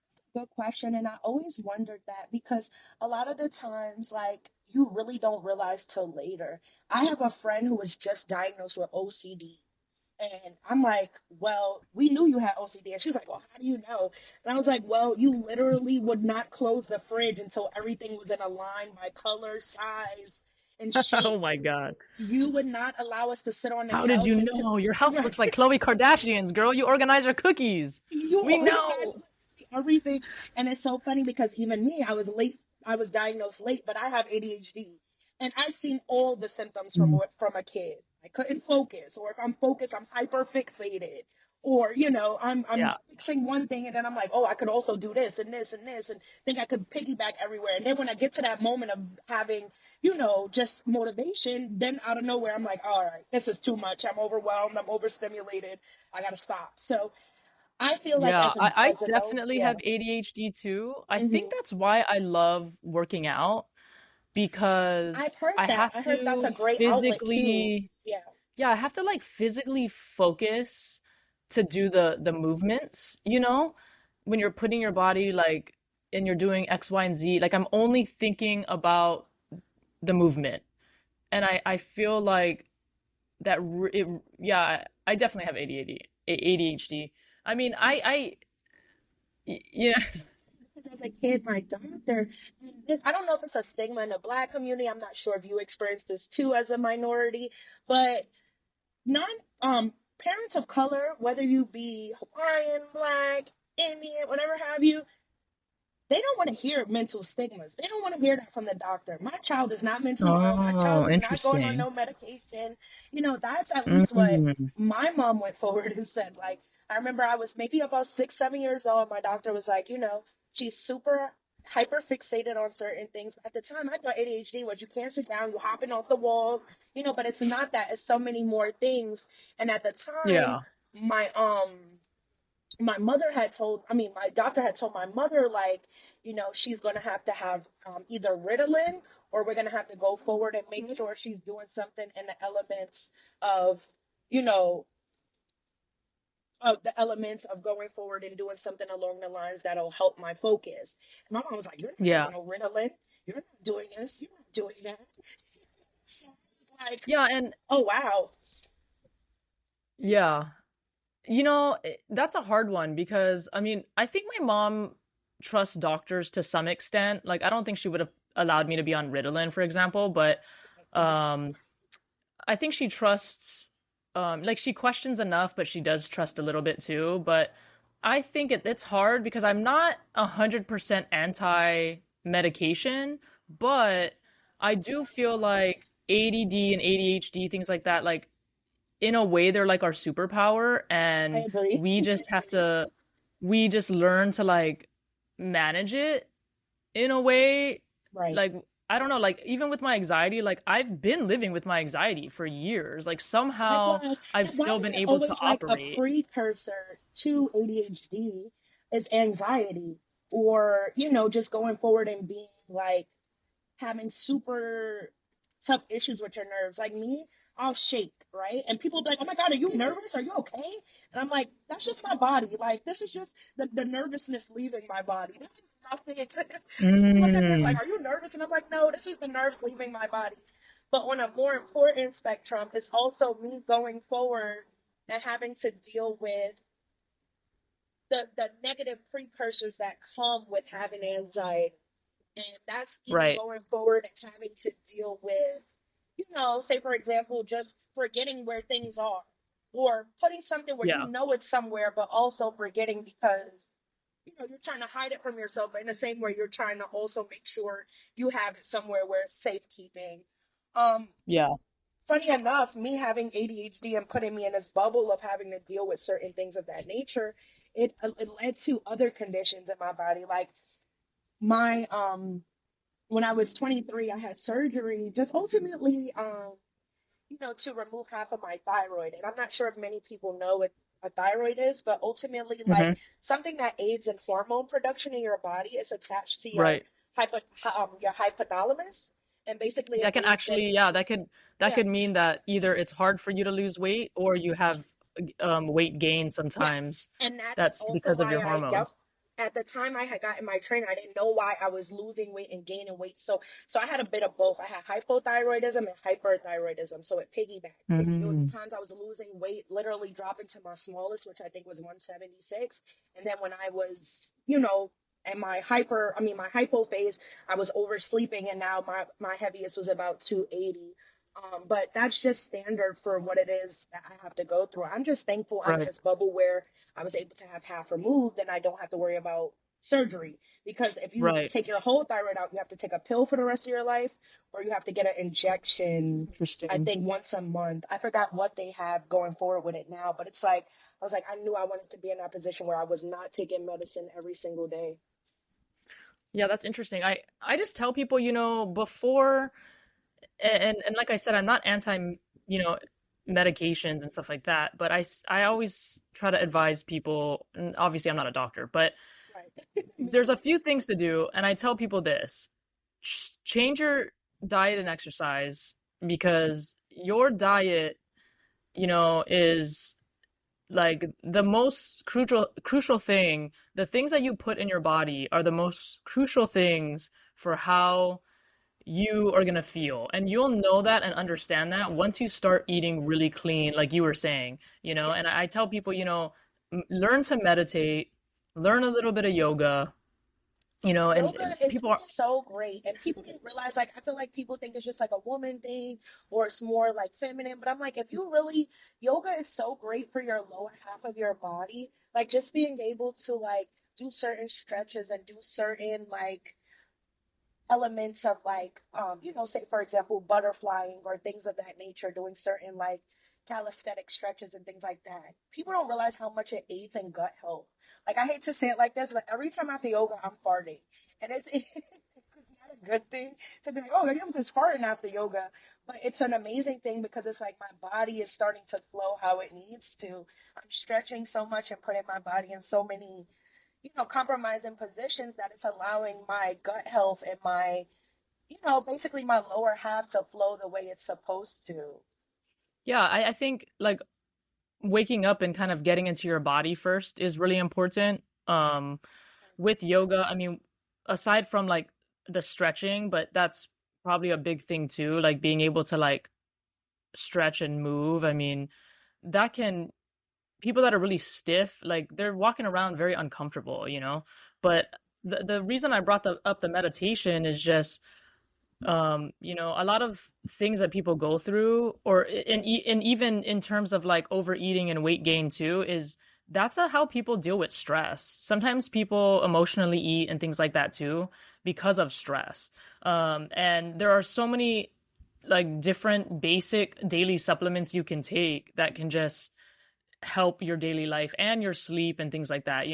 Speaker 2: It's a good question, and I always wondered that because a lot of the times, like, you really don't realize till later. I have a friend who was just diagnosed with OCD. And I'm like, well, we knew you had OCD. And she's like, well, how do you know? And I was like, well, you literally would not close the fridge until everything was in a line by color, size, and
Speaker 1: Oh
Speaker 2: shape.
Speaker 1: my God.
Speaker 2: You would not allow us to sit on the
Speaker 1: How did you
Speaker 2: couch until,
Speaker 1: know? Your house
Speaker 2: right,
Speaker 1: looks like Khloe Kardashian's, girl. You organize your cookies.
Speaker 2: you
Speaker 1: We
Speaker 2: organize
Speaker 1: know.
Speaker 2: everything. And it's so funny because even me, I was late. I was diagnosed late, but I have ADHD, and I've seen all the symptoms
Speaker 1: Mm.
Speaker 2: from a kid. I couldn't focus, or if I'm focused, I'm hyper fixated, or I'm
Speaker 1: Yeah.
Speaker 2: fixing one thing, and then I'm like, oh, I could also do this and this and this, and think I could piggyback everywhere. And then when I get to that moment of having, just motivation, then out of nowhere, I'm like, all right, this is too much. I'm overwhelmed. I'm overstimulated. I gotta stop. So I feel like
Speaker 1: Yeah, I
Speaker 2: as adults,
Speaker 1: definitely
Speaker 2: yeah.
Speaker 1: have ADHD too. I think
Speaker 2: hmm
Speaker 1: that's why I love working out
Speaker 2: I've
Speaker 1: because
Speaker 2: heard
Speaker 1: I
Speaker 2: that.
Speaker 1: have
Speaker 2: I heard that's
Speaker 1: to
Speaker 2: a great outlet too.
Speaker 1: physically,
Speaker 2: Yeah.
Speaker 1: yeah, I have to like physically focus to do the movements, you know? When you're putting your body like and you're doing X, Y, and Z, like I'm only thinking about the movement. And I feel like yeah, I definitely have ADHD. I mean, yeah.
Speaker 2: As a kid, my doctor, I don't know if it's a stigma in the Black community. I'm not sure if you experienced this too as a minority, but non parents of color, whether you be Hawaiian, Black, Indian, whatever have you, they don't want to hear mental stigmas. They don't want to hear that from the doctor. My child is not mentally ill. My child
Speaker 1: Oh,
Speaker 2: is not going on
Speaker 1: interesting.
Speaker 2: no medication. That's at least what
Speaker 1: Mm.
Speaker 2: my mom went forward and said. Like, I remember I was maybe about 6, 7 years old. My doctor was like, she's super hyper fixated on certain things. At the time, I thought ADHD was you can't sit down, you hopping off the walls, but it's not that. It's so many more things. And at the time,
Speaker 1: Yeah.
Speaker 2: my my doctor had told my mother, like, she's going to have either Ritalin, or we're going to have to go forward and make sure she's doing something in the elements of, you know, going forward and doing something along the lines that'll help my focus. And my mom was like, you're not
Speaker 1: Yeah.
Speaker 2: taking no Ritalin. You're not doing this. You're not doing that. So, like,
Speaker 1: Yeah, and
Speaker 2: oh, wow.
Speaker 1: yeah. That's a hard one because I mean, I think my mom trusts doctors to some extent. Like, I don't think she would have allowed me to be on Ritalin, for example, but um I think she trusts like she questions enough, but she does trust a little bit too. But I think it's hard because I'm not 100% anti-medication, but I do feel like ADD and ADHD, things like that, like in a way they're like our superpower
Speaker 2: I
Speaker 1: and
Speaker 2: agree.
Speaker 1: we just learn to like manage it in a way
Speaker 2: Right.
Speaker 1: like I don't know, like even with my anxiety, like I've been living with my anxiety for years. Like somehow
Speaker 2: Likewise.
Speaker 1: I've
Speaker 2: And why
Speaker 1: still
Speaker 2: is
Speaker 1: been
Speaker 2: it
Speaker 1: able to
Speaker 2: always like a
Speaker 1: operate.
Speaker 2: precursor to ADHD is anxiety, or, just going forward and being like having super tough issues with your nerves. Like me, I'll shake, right? And people be like, oh my God, are you nervous? Are you okay? And I'm like, that's just my body. Like, this is just the nervousness leaving my body. This is nothing. People look at me like,
Speaker 1: Mm,
Speaker 2: are you nervous? And I'm like, no, this is the nerves leaving my body. But on a more important spectrum, it's also me going forward and having to deal with the negative precursors that come with having anxiety. And that's even
Speaker 1: Right.
Speaker 2: going forward and having to deal with, say for example, just forgetting where things are, or putting something where
Speaker 1: Yeah.
Speaker 2: it's somewhere, but also forgetting because, you're trying to hide it from yourself. But in the same way, you're trying to also make sure you have it somewhere where it's safekeeping. Um,
Speaker 1: Yeah.
Speaker 2: Funny enough, me having ADHD and putting me in this bubble of having to deal with certain things of that nature, it led to other conditions in my body. Like my when I was 23, I had surgery just ultimately to remove half of my thyroid. And I'm not sure if many people know what a thyroid is, but ultimately like
Speaker 1: Hmm.
Speaker 2: something that aids in hormone production in your body is attached to
Speaker 1: Right.
Speaker 2: hypo, your hypothalamus, and basically it
Speaker 1: That can
Speaker 2: aids in
Speaker 1: actually, yeah, that
Speaker 2: yeah.
Speaker 1: could mean that either it's hard for you to lose weight or you have weight gain
Speaker 2: Yes.
Speaker 1: sometimes.
Speaker 2: And that's
Speaker 1: That's
Speaker 2: also
Speaker 1: because of
Speaker 2: why
Speaker 1: your hormones.
Speaker 2: at the time I had gotten my trainer, I didn't know why I was losing weight and gaining weight. So I had a bit of both. I had hypothyroidism and hyperthyroidism. So it piggybacked. There would be
Speaker 1: Mm.
Speaker 2: times I was losing weight, literally dropping to my smallest, which I think was 176. And then when I was, in my hypo phase, I was oversleeping, and now my heaviest was about 280. But that's just standard for what it is that I have to go through. I'm just thankful I'm in
Speaker 1: Right.
Speaker 2: this bubble where I was able to have half removed and I don't have to worry about surgery. Because if you
Speaker 1: Right.
Speaker 2: take your whole thyroid out, you have to take a pill for the rest of your life, or you have to get an injection, I
Speaker 1: Interesting.
Speaker 2: think once a month. I forgot what they have going forward with it now, but it's like, I was like, I knew I wanted to be in that position where I was not taking medicine every single day.
Speaker 1: Yeah, that's interesting. I just tell people, before and like I said, I'm not anti, you know, medications and stuff like that, but I always try to advise people, and obviously I'm not a doctor, but
Speaker 2: Right. Me
Speaker 1: there's a few things to do, and I tell people this: change your diet and exercise because your diet, is like the most crucial thing. The things that you put in your body are the most crucial things for how you are gonna feel. And you'll know that and understand that once you start eating really clean, like you were saying, and
Speaker 2: yes.
Speaker 1: I tell people, learn to meditate, learn a little bit of yoga, and
Speaker 2: Yoga is
Speaker 1: people are,
Speaker 2: so great, and people don't realize, like, I feel like people think it's just like a woman thing or it's more like feminine, but I'm like, if you really, yoga is so great for your lower half of your body, like just being able to like do certain stretches and do certain like elements of like say for example butterflying or things of that nature, doing certain like calisthenic stretches and things like that. People don't realize how much it aids in gut health. Like, I hate to say it like this, but every time after yoga I'm farting, and it's just not a good thing to be like, oh, you're just farting after yoga. But it's an amazing thing because it's like my body is starting to flow how it needs to. I'm stretching so much and putting my body in so many compromising positions that it's allowing my gut health and my, basically my lower half to flow the way it's supposed to.
Speaker 1: yeah, I think like waking up and kind of getting into your body first is really important. With yoga, I mean, aside from like the stretching, but that's probably a big thing too, like being able to like stretch and move. I mean, that can people that are really stiff, like they're walking around very uncomfortable, But the reason I brought up the meditation is just a lot of things that people go through, or and even in terms of like overeating and weight gain too, is that's how people deal with stress. Sometimes people emotionally eat and things like that too because of stress. And there are so many like different basic daily supplements you can take that can just help your daily life and your sleep and things like that.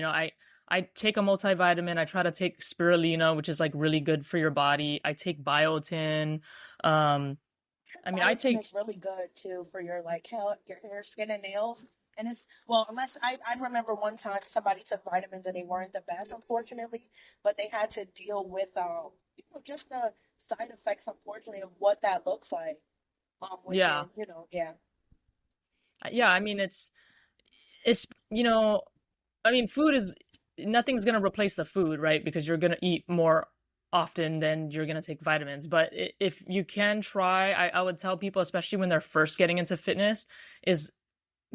Speaker 1: I take a multivitamin. I try to take spirulina, which is like really good for your body. I take biotin. Um, I mean, I
Speaker 2: Biotin
Speaker 1: take
Speaker 2: is really good too for your like hair, your hair, skin, and nails. And it's, well, unless I remember one time somebody took vitamins and they weren't the best, unfortunately, but they had to deal with just the side effects, unfortunately, of what that looks like
Speaker 1: yeah,
Speaker 2: within, yeah.
Speaker 1: yeah. I mean, it's I mean, food is nothing's gonna replace the food, right? Because you're gonna eat more often than you're gonna take vitamins. But if you can try, I would tell people, especially when they're first getting into fitness, is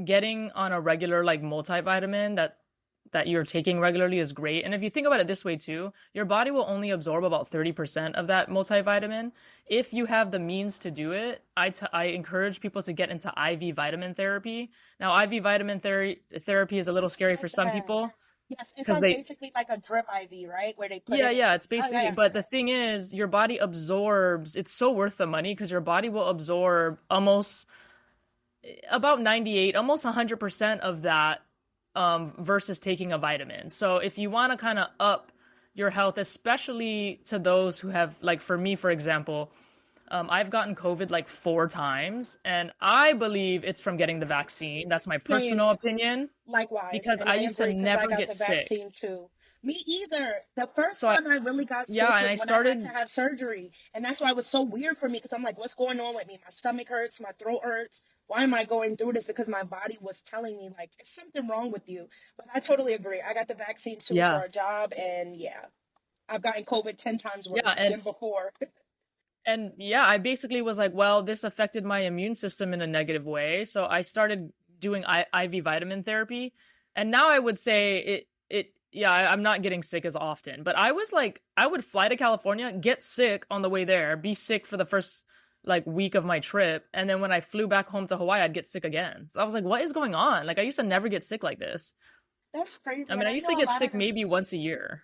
Speaker 1: getting on a regular like multivitamin that you're taking regularly is great. And if you think about it this way too, your body will only absorb about 30% of that multivitamin. If you have the means to do it, I encourage people to get into IV vitamin therapy. Now, IV vitamin therapy is a little scary for some
Speaker 2: Yeah.
Speaker 1: people
Speaker 2: Yes, it's
Speaker 1: because
Speaker 2: like
Speaker 1: they,
Speaker 2: basically like a drip IV, right? Where they put
Speaker 1: yeah,
Speaker 2: it in.
Speaker 1: yeah, it's
Speaker 2: Oh yeah,
Speaker 1: basically,
Speaker 2: yeah.
Speaker 1: but the thing is, your body absorbs, it's so worth the money because your body will absorb almost about 98, almost 100% of that versus taking a vitamin. So if you want to kind of up your health, especially to those who have, like for me, for example, I've gotten COVID like 4 times, and I believe it's from getting the vaccine. That's my
Speaker 2: Same.
Speaker 1: personal opinion
Speaker 2: Likewise,
Speaker 1: because
Speaker 2: and
Speaker 1: I
Speaker 2: I
Speaker 1: used to
Speaker 2: agree because I
Speaker 1: never
Speaker 2: got
Speaker 1: get
Speaker 2: the
Speaker 1: sick.
Speaker 2: vaccine too. Me either. The first
Speaker 1: So I,
Speaker 2: time I really got
Speaker 1: yeah,
Speaker 2: sick
Speaker 1: and
Speaker 2: was
Speaker 1: I
Speaker 2: when I had to
Speaker 1: started,
Speaker 2: have surgery, and that's why it was so weird for me because I'm like, what's going on with me? My stomach hurts, my throat hurts. Why am I going through this? Because my body was telling me like, it's something wrong with you. But I totally agree. I got the vaccine too for
Speaker 1: yeah,
Speaker 2: a job, and yeah, I've gotten COVID 10 times
Speaker 1: yeah,
Speaker 2: worse than before.
Speaker 1: and yeah, I basically was like, well, this affected my immune system in a negative way. So I started doing IV vitamin therapy. And now I would say yeah, I'm not getting sick as often. But I was like, I would fly to California, get sick on the way there, be sick for the first like week of my trip. And then when I flew back home to Hawaii, I'd get sick again. I was like, what is going on? Like, I used to never get sick like this.
Speaker 2: That's
Speaker 1: I
Speaker 2: crazy,
Speaker 1: mean,
Speaker 2: and
Speaker 1: I
Speaker 2: I
Speaker 1: used to
Speaker 2: know a
Speaker 1: get
Speaker 2: lot of
Speaker 1: sick
Speaker 2: the
Speaker 1: maybe once a year.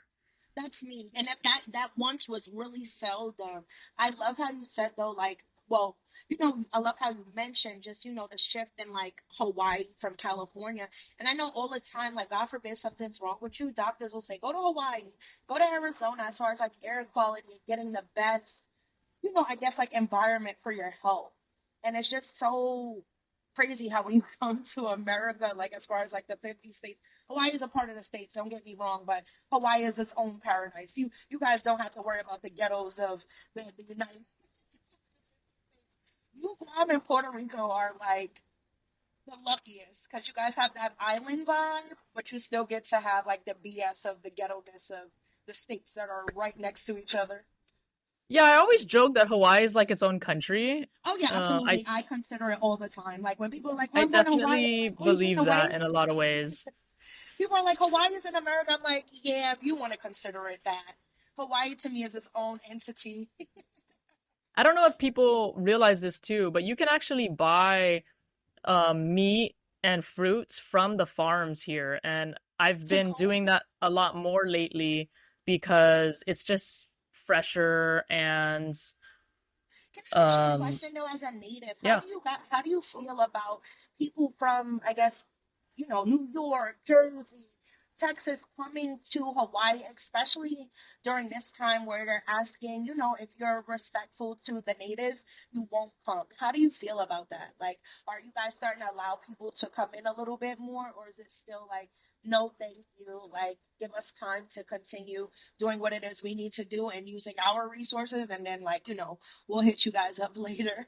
Speaker 2: That's me. And that once was really seldom. I love how you said though, like, well, I love how you mentioned just, the shift in like Hawaii from California. And I know all the time, like, God forbid something's wrong with you, doctors will say, go to Hawaii, go to Arizona as far as like air quality and getting the best, I guess like environment for your health. And it's just so crazy how when you come to America, like as far as like the 50 states, Hawaii is a part of the states, don't get me wrong, but Hawaii is its own paradise. You guys don't have to worry about the ghettos of the United States. You Guam and Puerto Rico are like the luckiest because you guys have that island vibe, but you still get to have like the BS of the ghetto-ness of the states that are right next to each other.
Speaker 1: Yeah, I always joke that Hawaii is like its own country.
Speaker 2: Oh yeah,
Speaker 1: Uh, I
Speaker 2: absolutely. I consider it all the time. Like when people are like, "Oh,
Speaker 1: I
Speaker 2: I'm going to Hawaii," I'm
Speaker 1: definitely
Speaker 2: like, "Oh, you've been
Speaker 1: believe that
Speaker 2: away?"
Speaker 1: in a lot of ways.
Speaker 2: People are like, "Hawaii is in America." I'm like, "Yeah, if you want to consider it that." Hawaii to me is its own entity.
Speaker 1: I don't know if people realize this too, but you can actually buy meat and fruits from the farms here, and I've
Speaker 2: Take
Speaker 1: been
Speaker 2: home.
Speaker 1: doing that a lot more lately because it's just fresher and
Speaker 2: Can I ask you a
Speaker 1: um
Speaker 2: question though, as a native?
Speaker 1: yeah.
Speaker 2: How do you feel about people from, I guess, New York, Jersey, Texas coming to Hawaii, especially during this time where they're asking, if you're respectful to the natives, you won't come. How do you feel about that? Like, are you guys starting to allow people to come in a little bit more, or is it still like, no, thank you, like, give us time to continue doing what it is we need to do and using our resources, and then, like, we'll hit you guys up later.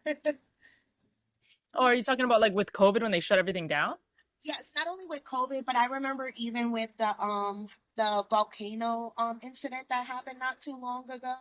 Speaker 1: Oh, are you talking about like with COVID when they shut everything down?
Speaker 2: Yes, not only with COVID, but I remember even with the volcano incident that happened not too long ago.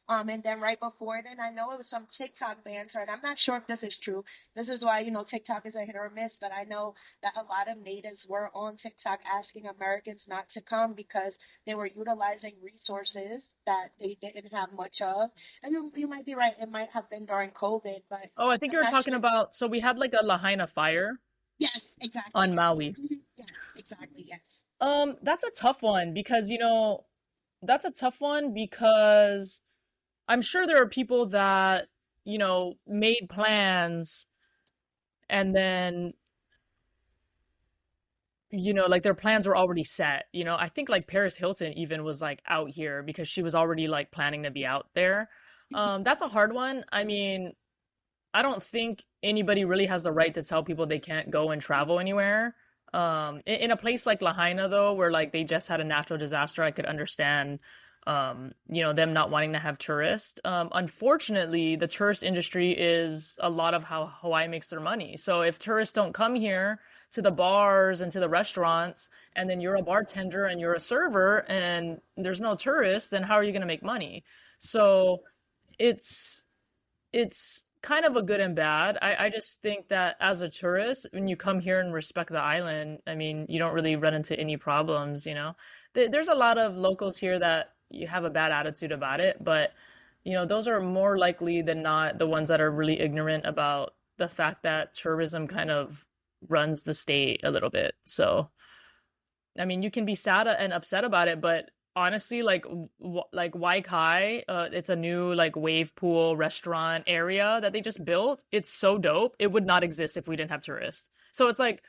Speaker 2: And then right before then, I know it was some TikTok banter, and I'm not sure if this is true. This is why, TikTok is a hit or miss, but I know that a lot of natives were on TikTok asking Americans not to come because they were utilizing resources that they didn't have much of. And you might be right, it might have been during COVID, but
Speaker 1: Oh, I think
Speaker 2: I'm
Speaker 1: you were
Speaker 2: not
Speaker 1: talking
Speaker 2: sure.
Speaker 1: about, so we had like a Lahaina fire
Speaker 2: Yes, exactly,
Speaker 1: on
Speaker 2: yes.
Speaker 1: Maui.
Speaker 2: Yes, exactly, yes.
Speaker 1: That's a tough one because, that's a tough one because I'm sure there are people that, made plans and then, like their plans were already set. I think like Paris Hilton even was like out here because she was already like planning to be out there. That's a hard one. I mean, I don't think anybody really has the right to tell people they can't go and travel anywhere. In a place like Lahaina, though, where like they just had a natural disaster, I could understand, them not wanting to have tourists. Unfortunately, the tourist industry is a lot of how Hawaii makes their money. So if tourists don't come here to the bars and to the restaurants, and then you're a bartender and you're a server and there's no tourists, then how are you going to make money? So it's it's kind of a good and bad. I just think that as a tourist, when you come here and respect the island, I mean, you don't really run into any problems, you know. There's a lot of locals here that you have a bad attitude about it, but you know, those are more likely than not the ones that are really ignorant about the fact that tourism kind of runs the state a little bit. So, I mean, you can be sad and upset about it, but honestly, like like Waikai, it's a new like wave pool restaurant area that they just built. It's so dope. It would not exist if we didn't have tourists. So it's like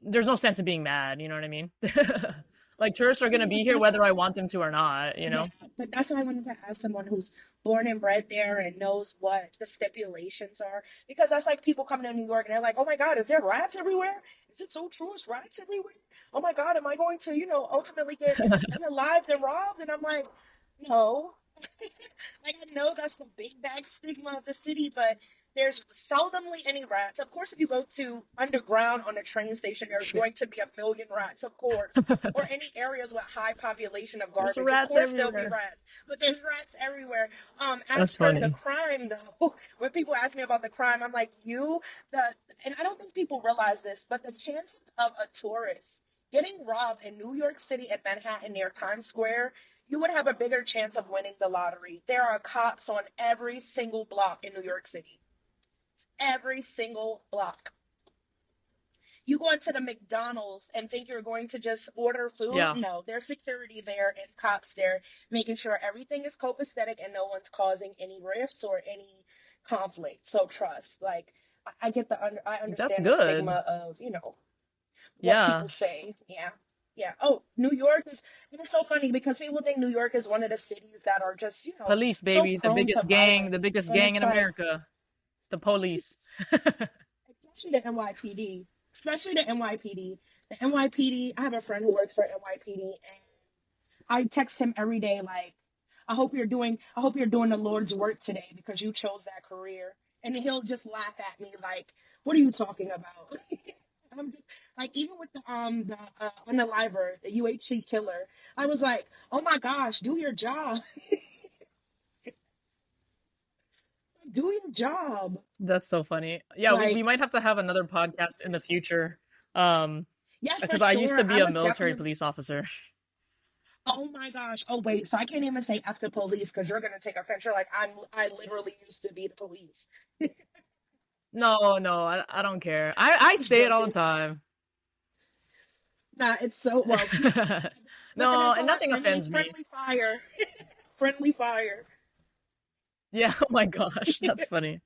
Speaker 1: there's no sense in being mad, you know what I mean? Like tourists are
Speaker 2: So
Speaker 1: gonna be here whether I want them to or not, you
Speaker 2: yeah,
Speaker 1: know?
Speaker 2: but that's why I wanted to ask someone who's born and bred there and knows what the stipulations are. Because that's like people coming to New York and they're like, oh my God, is there rats everywhere? Is it so true? Is rats everywhere? Oh my God, am I going to, ultimately get unalived and robbed? And I'm like, no. Like I know that's the big bag stigma of the city, but there's seldomly any rats. Of course, if you go to underground on a train station, there's going to be a million rats, of course. Or any areas with high population of
Speaker 1: There's
Speaker 2: garbage, of
Speaker 1: rats
Speaker 2: course there'll be
Speaker 1: everywhere.
Speaker 2: rats. But there's rats everywhere. As
Speaker 1: That's
Speaker 2: for the
Speaker 1: funny.
Speaker 2: crime, though, when people ask me about the crime, I'm like, and I don't think people realize this, but the chances of a tourist getting robbed in New York City and Manhattan near Times Square, you would have a bigger chance of winning the lottery. There are cops on every single block in New York City. Every single block. You go into the McDonald's and think you're going to just order food?
Speaker 1: Yeah.
Speaker 2: No, there's security there and cops there making sure everything is copacetic and no one's causing any rifts or any conflict. So trust. Like I get I
Speaker 1: That's
Speaker 2: understand the
Speaker 1: good.
Speaker 2: stigma of, what
Speaker 1: Yeah.
Speaker 2: people say. Yeah. Yeah. Oh, New York it is so funny because people think New York is one of the cities that are just,
Speaker 1: Police,
Speaker 2: so
Speaker 1: baby,
Speaker 2: prone to
Speaker 1: the
Speaker 2: violence.
Speaker 1: biggest
Speaker 2: And
Speaker 1: gang
Speaker 2: it's
Speaker 1: in
Speaker 2: like,
Speaker 1: America. The police.
Speaker 2: especially the NYPD. Especially the NYPD. The NYPD, I have a friend who works for NYPD and I text him every day like, I hope you're doing the Lord's work today because you chose that career. And he'll just laugh at me like, what are you talking about? I'm just like, even with the unaliver, the UHC killer, I was like, oh my gosh, do your job. Do your job.
Speaker 1: That's so funny. Yeah, we
Speaker 2: Like,
Speaker 1: might have to have another podcast in the future.
Speaker 2: yes, for
Speaker 1: Because I used
Speaker 2: sure.
Speaker 1: to
Speaker 2: I
Speaker 1: be a
Speaker 2: was
Speaker 1: military
Speaker 2: definitely,
Speaker 1: police officer.
Speaker 2: oh my gosh. Oh wait, so I can't even say F the police because you're gonna take offense. You're like, I literally used to be the police.
Speaker 1: No, no, I don't care. I
Speaker 2: Just
Speaker 1: say it all the
Speaker 2: joking.
Speaker 1: time.
Speaker 2: Nah, it's so well. Listen,
Speaker 1: No,
Speaker 2: it's
Speaker 1: and
Speaker 2: called
Speaker 1: nothing offends me.
Speaker 2: friendly fire. Friendly fire.
Speaker 1: Yeah, oh my gosh, that's funny.